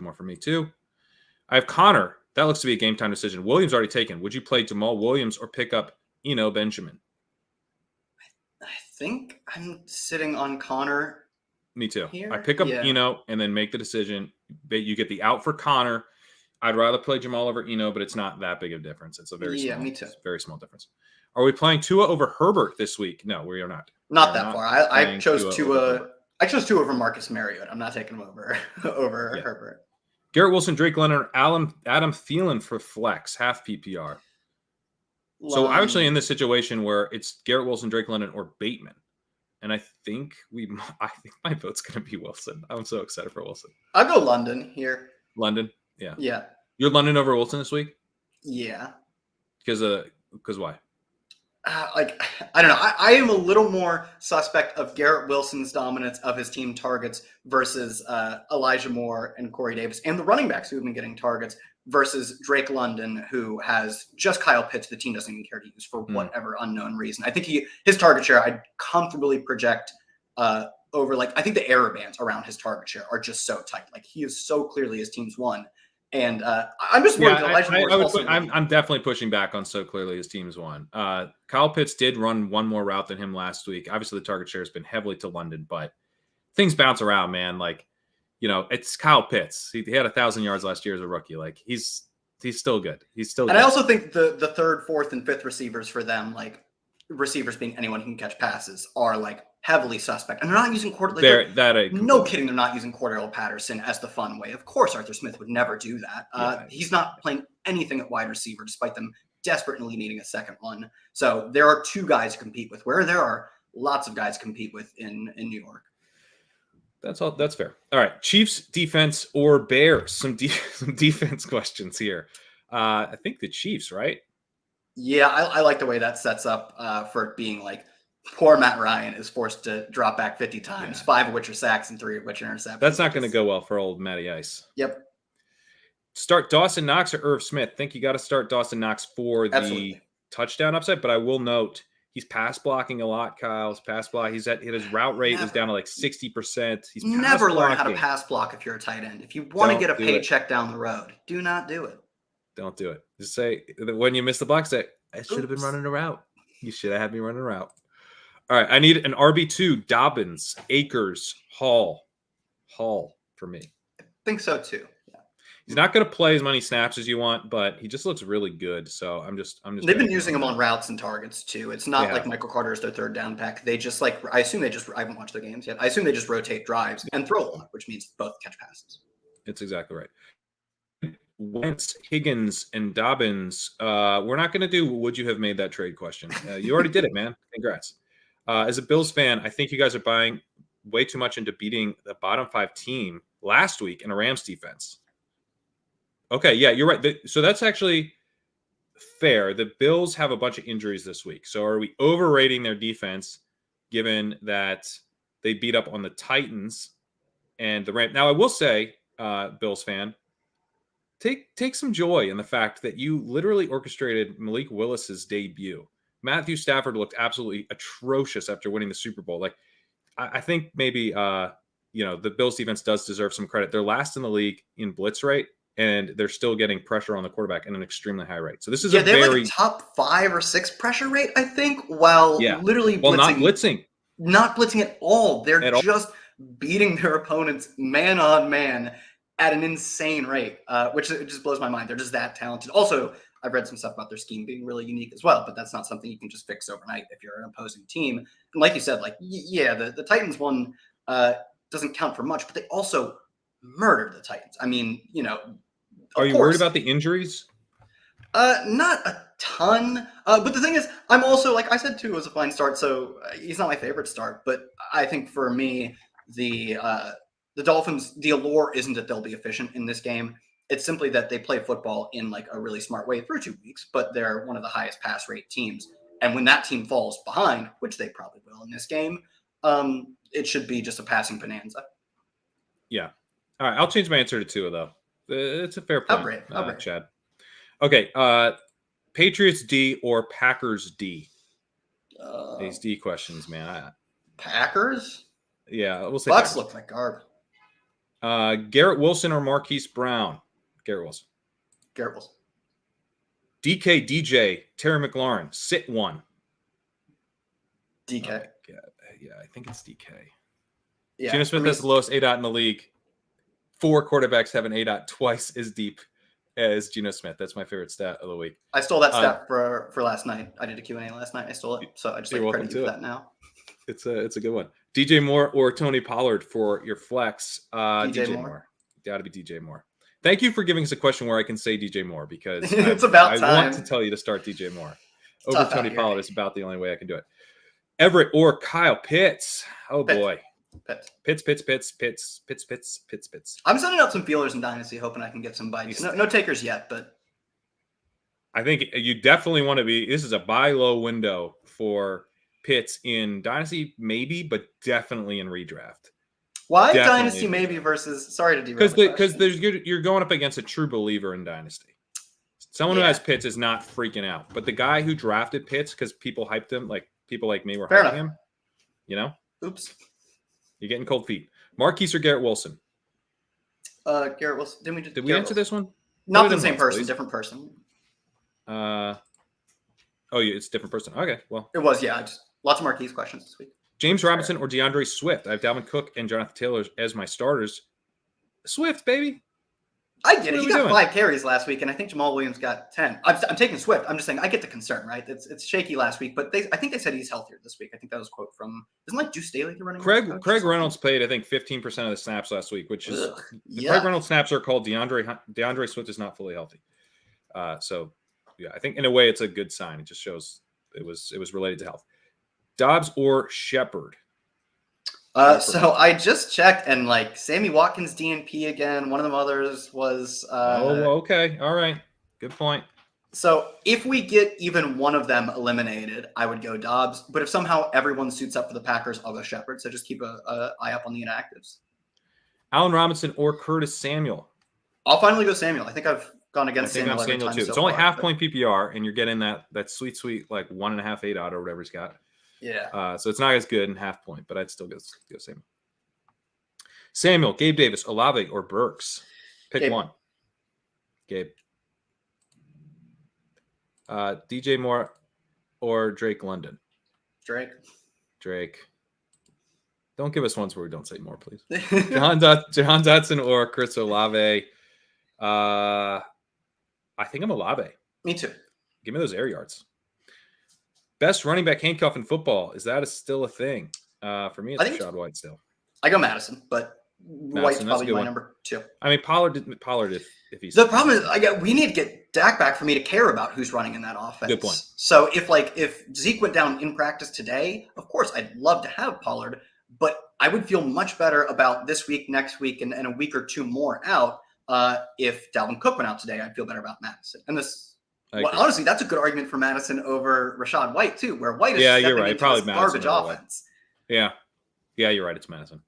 Moore for me, too. I have Connor. That looks to be a game time decision. Williams already taken. Would you play Jamal Williams or pick up Eno Benjamin? I think I'm sitting on Connor. Me too. Here? I pick up Eno and then make the decision. You get the out for Connor. I'd rather play Jamal over Eno, but it's not that big of a difference. It's a very very small difference. Are we playing Tua over Herbert this week? No, we are not. Not that far. I chose Tua. I chose Tua over Marcus Mariota. I'm not taking him over Herbert. Garrett Wilson, Drake London, or Adam Thielen for flex, half PPR. So I'm actually in this situation where it's Garrett Wilson, Drake London, or Bateman. And I think my vote's going to be Wilson. I'm so excited for Wilson. I'll go London here. London? Yeah. Yeah. You're London over Wilson this week? Yeah. Because why? I don't know. I am a little more suspect of Garrett Wilson's dominance of his team targets versus Elijah Moore and Corey Davis and the running backs who have been getting targets versus Drake London, who has just Kyle Pitts the team doesn't even care to use for whatever unknown reason. I think his target share, I'd comfortably project over I think the error bands around his target share are just so tight. He is so clearly his team's won. And I'm just worried that Elijah Moore I'm definitely pushing back on so clearly his team's won. Kyle Pitts did run one more route than him last week. Obviously, the target share has been heavily to London, but things bounce around, man. It's Kyle Pitts. He had 1,000 yards last year as a rookie. He's still good. He's still good. I also think the third, fourth, and fifth receivers for them, receivers being anyone who can catch passes, are heavily suspect. And they're not using no kidding, they're not using Cordell Patterson as the fun way. Of course, Arthur Smith would never do that. He's not playing anything at wide receiver, despite them desperately needing a second one. So there are two guys to compete with, where there are lots of guys to compete with in New York. That's fair. All right. Chiefs defense or Bears? Some defense questions here. I think the Chiefs, right? Yeah, I like the way that sets up for it being poor Matt Ryan is forced to drop back 50 times, 5 of which are sacks and 3 of which are interceptions. That's not going to go well for old Matty Ice. Yep. Start Dawson Knox or Irv Smith? I think you got to start Dawson Knox for the touchdown upside, but I will note he's pass blocking a lot, Kyle. His route rate is down to 60%. He's never learned how to pass block if you're a tight end. If you want to get a paycheck down the road, do not do it. Don't do it. Just say, when you miss the block, say, I should have been running a route. You should have had me running a route. All right, I need an RB2, Dobbins, Akers, Hall for me. I think so too. Yeah. He's not going to play as many snaps as you want, but he just looks really good. So I'm just. They've been using him on routes and targets too. It's not like Michael Carter is their third down pack. They just I haven't watched the games yet. I assume they just rotate drives and throw a lot, which means both catch passes. It's exactly right. Wentz, Higgins, and Dobbins. We're not going to do would you have made that trade question. You already did it, man. Congrats. As a Bills fan, I think you guys are buying way too much into beating the bottom 5 team last week in a Rams defense. Okay, yeah, you're right. So that's actually fair. The Bills have a bunch of injuries this week. So are we overrating their defense given that they beat up on the Titans and the Rams? Now, I will say, Bills fan, take some joy in the fact that you literally orchestrated Malik Willis's debut. Matthew Stafford looked absolutely atrocious after winning the Super Bowl. I think maybe the Bills defense does deserve some credit. They're last in the league in blitz rate, and they're still getting pressure on the quarterback at an extremely high rate. So this is they have a top 5 or 6 pressure rate, I think, literally blitzing. Not blitzing at all. They're just beating their opponents man on man at an insane rate, which just blows my mind. They're just that talented. Also, I've read some stuff about their scheme being really unique as well, but that's not something you can just fix overnight if you're an opposing team. And like you said, the Titans one doesn't count for much, but they also murdered the Titans. I mean, are you worried about the injuries? Not a ton. But the thing is, I'm also, like I said, too, it was a fine start. So he's not my favorite start, but I think for me, the Dolphins, the allure isn't that they'll be efficient in this game. It's simply that they play football in like a really smart way through 2 weeks, but they're one of the highest pass rate teams. And when that team falls behind, which they probably will in this game, it should be just a passing bonanza. Yeah. All right. I'll change my answer to Tua, though. It's a fair point, How brave. Chad. Okay. Patriots D or Packers D? These D questions, man. Packers? Yeah, we'll say Bucks Packers. look like garb. Garrett Wilson or Marquise Brown? Garrett Wilson. Garrett Wilson. DK DJ, Terry McLaurin, sit one. DK. Yeah, I think it's DK. Yeah, Geno Smith has the lowest ADOT in the league. 4 quarterbacks have an ADOT twice as deep as Geno Smith. That's my favorite stat of the week. I stole that stat for last night. I did a Q&A last night. I stole it. So I just like credit you for that now. It's a good one. DJ Moore or Tony Pollard for your flex. DJ Moore. Got to be DJ Moore. Thank you for giving us a question where I can say DJ Moore because it's about time. I want to tell you to start DJ Moore. Over Tony Pollard is about the only way I can do it. Everett or Kyle Pitts. Oh, boy. Pitts. I'm sending out some feelers in Dynasty, hoping I can get some bites. No takers yet, but I think you definitely want to be. This is a buy low window for Pitts in Dynasty, maybe, but definitely in redraft. Why Dynasty maybe versus? Sorry to derail. Because you're going up against a true believer in Dynasty. Someone who has Pitts is not freaking out, but the guy who drafted Pitts because people hyped him, like people like me were hyping him. You know, oops, you're getting cold feet. Marquise or Garrett Wilson? Garrett Wilson. Did we answer this one? Not the same person, different person. It's a different person. Okay, well, it was just lots of Marquise questions this week. James Robinson or DeAndre Swift? I have Dalvin Cook and Jonathan Taylor as my starters. Swift, baby. I get it. He got 5 carries last week, and I think Jamal Williams got 10. I'm taking Swift. I'm just saying I get the concern, right? It's shaky last week, but I think they said he's healthier this week. I think that was a quote from isn't like Deuce Staley running. Craig Reynolds played, I think, 15% of the snaps last week, which is Craig Reynolds snaps are called DeAndre Swift is not fully healthy. I think in a way it's a good sign. It just shows it was related to health. Dobbs or Shepard? So I just checked, and like Sammy Watkins DNP again. One of them others was. Okay, all right, good point. So if we get even one of them eliminated, I would go Dobbs. But if somehow everyone suits up for the Packers, I'll go Shepard. So just keep an eye up on the inactives. Allen Robinson or Curtis Samuel? I'll finally go Samuel. I think I've gone against Samuel every time too. It's only half point PPR, and you're getting that sweet like 1.5 ADOT or whatever he's got. Yeah. So it's not as good in half point, but I'd still go Samuel. Samuel, Gabe Davis, Olave, or Burks? Pick one. Gabe. DJ Moore or Drake London? Drake. Don't give us ones where we don't say more, please. John Dotson or Chris Olave? I think I'm Olave. Me too. Give me those air yards. Best running back handcuff in football. Is that still a thing? For me, it's Rashad White still. I go Madison, but White's probably my number 2. I mean, Pollard if he's the problem is we need to get Dak back for me to care about who's running in that offense. Good point. So if Zeke went down in practice today, of course I'd love to have Pollard, but I would feel much better about this week, next week, and a week or two more out. If Dalvin Cook went out today, I'd feel better about Madison. And honestly, that's a good argument for Madison over Rashad White too, where White is you're right. Probably this garbage offense. Yeah, you're right. It's Madison.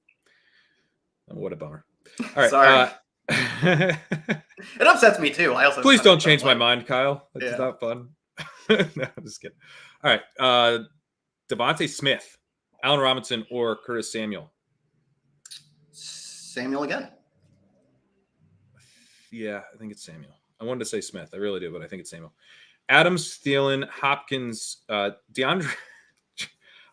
Oh, what a bummer. All right. Sorry. It upsets me too. I also please don't change my mind, Kyle. It's not fun. No, I'm just kidding. All right. Devontae Smith, Allen Robinson, or Curtis Samuel? Samuel again. Yeah, I think it's Samuel. I wanted to say Smith. I really do, but I think it's Samuel. Adams, Thielen, Hopkins, DeAndre.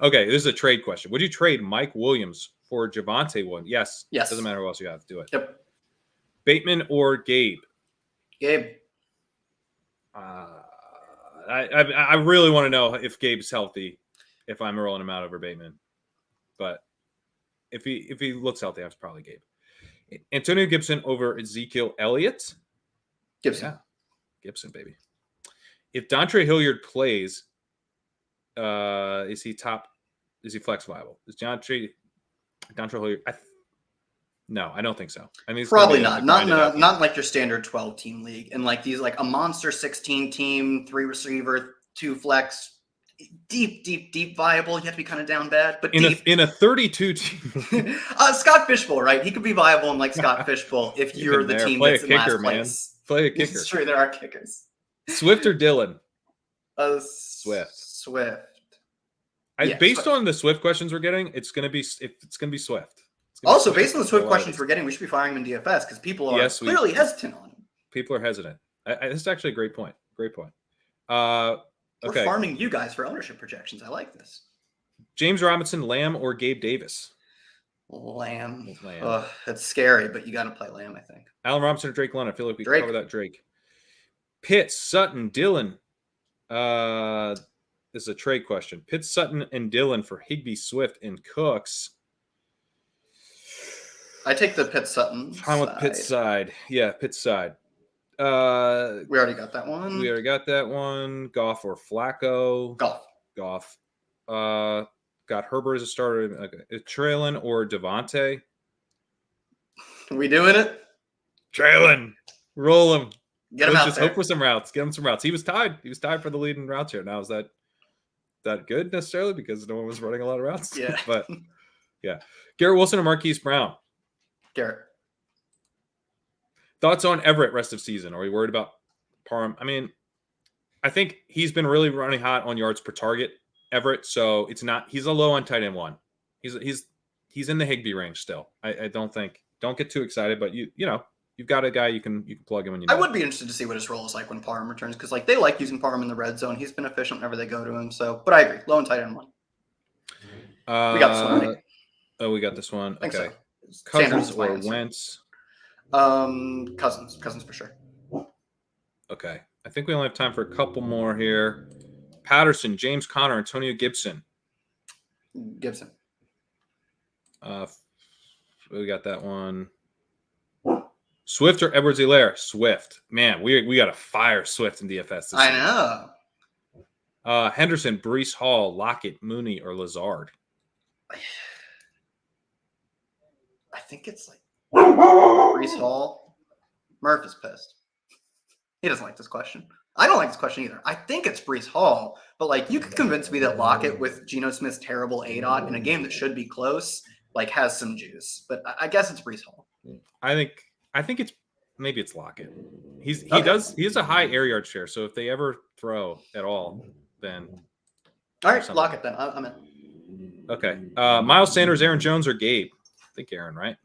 Okay, this is a trade question. Would you trade Mike Williams for Javonte Williams? Yes. Doesn't matter who else you have to do it. Yep. Bateman or Gabe? Gabe. I really want to know if Gabe's healthy, if I'm rolling him out over Bateman. But if he looks healthy, it's probably Gabe. Antonio Gibson over Ezekiel Elliott? Gibson. Yeah. Gibson, baby. If Dontre Hilliard plays, is he flex viable? Is Dontre Hilliard? No, I don't think so. I mean, Probably not. Not like your standard 12-team league, and like these like a monster 16 team, 3 receiver, 2 flex. Deep viable. You have to be kind of down bad, but in a 32 team. Scott Fishbowl, right? He could be viable in like Scott Fishbowl if you're the team that's in last place. Play a kicker. It's true, there are kickers. Swift or Dillon? Swift. Based on the Swift questions we're getting, it's gonna be Swift. Also, based on the Swift questions we're getting, we should be firing him in DFS because people are clearly hesitant on him. People are hesitant. This is actually a great point. We're farming you guys for ownership projections. I like this. James Robinson, Lamb, or Gabe Davis? Lamb. That's scary, but you got to play Lamb, I think. Allen Robinson or Drake London? I feel like we can cover that. Drake. Pitts, Sutton, Dillon. This is a trade question. Pitts, Sutton, and Dillon for Higbee, Swift, and Cooks. I take the Pitts Sutton. I'm with Pitts side. Yeah, Pitts side. We already got that one. Goff or Flacco? Goff. Got Herbert as a starter. Okay. Traylon or Devontae? We doing it? Traylon. Roll him. Get him out just there. Hope for some routes. Get him some routes. He was tied. He was tied for the lead in routes here. Now, is that good necessarily because no one was running a lot of routes? Yeah. But, yeah. Garrett Wilson or Marquise Brown? Garrett. Thoughts on Everett rest of season? Are we worried about Parham? I mean, I think he's been really running hot on yards per target, Everett. So it's not. He's a low on tight end one. He's in the Higbee range still. I don't get too excited, but you've got a guy you can plug in when you need. I would be interested to see what his role is like when Parham returns because like they like using Parham in the red zone. He's been efficient whenever they go to him. So, but I agree, low on tight end one. We got this one. Right? Oh, we got this one. Okay. So. Cousins or Wentz? Cousins for sure. Okay. I think we only have time for a couple more here. Patterson, James Conner, Antonio Gibson. Gibson. We got that one. Swift or Edwards-Helaire? Swift. Man, we got to fire Swift in DFS this I season. know. Henderson, Breece Hall, Lockett, Mooney, or Lazard? I think it's like Breece Hall. Murph is pissed. He doesn't like this question. I don't like this question either. I think it's Breece Hall, but like you could convince me that Lockett with Geno Smith's terrible ADOT in a game that should be close, like has some juice. But I guess it's Breece Hall. I think it's Lockett. He has a high air yard share, so if they ever throw at all, then all right, Lockett then. I'm in. Okay. Miles Sanders, Aaron Jones, or Gabe? I think Aaron, right?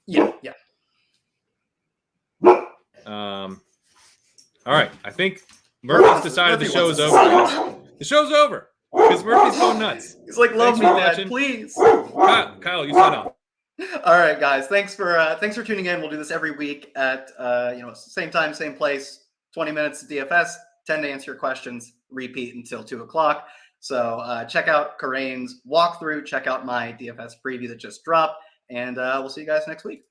Yeah. All right. I think Murphy's decided the show is over. The show's over because Murphy's going nuts. He's like, love me, Dad, please. Kyle, you sign off. All right, guys. Thanks for tuning in. We'll do this every week at same time, same place. 20 minutes of DFS, 10 to answer your questions. Repeat until 2:00. So check out Kerrane's walkthrough. Check out my DFS preview that just dropped, and we'll see you guys next week.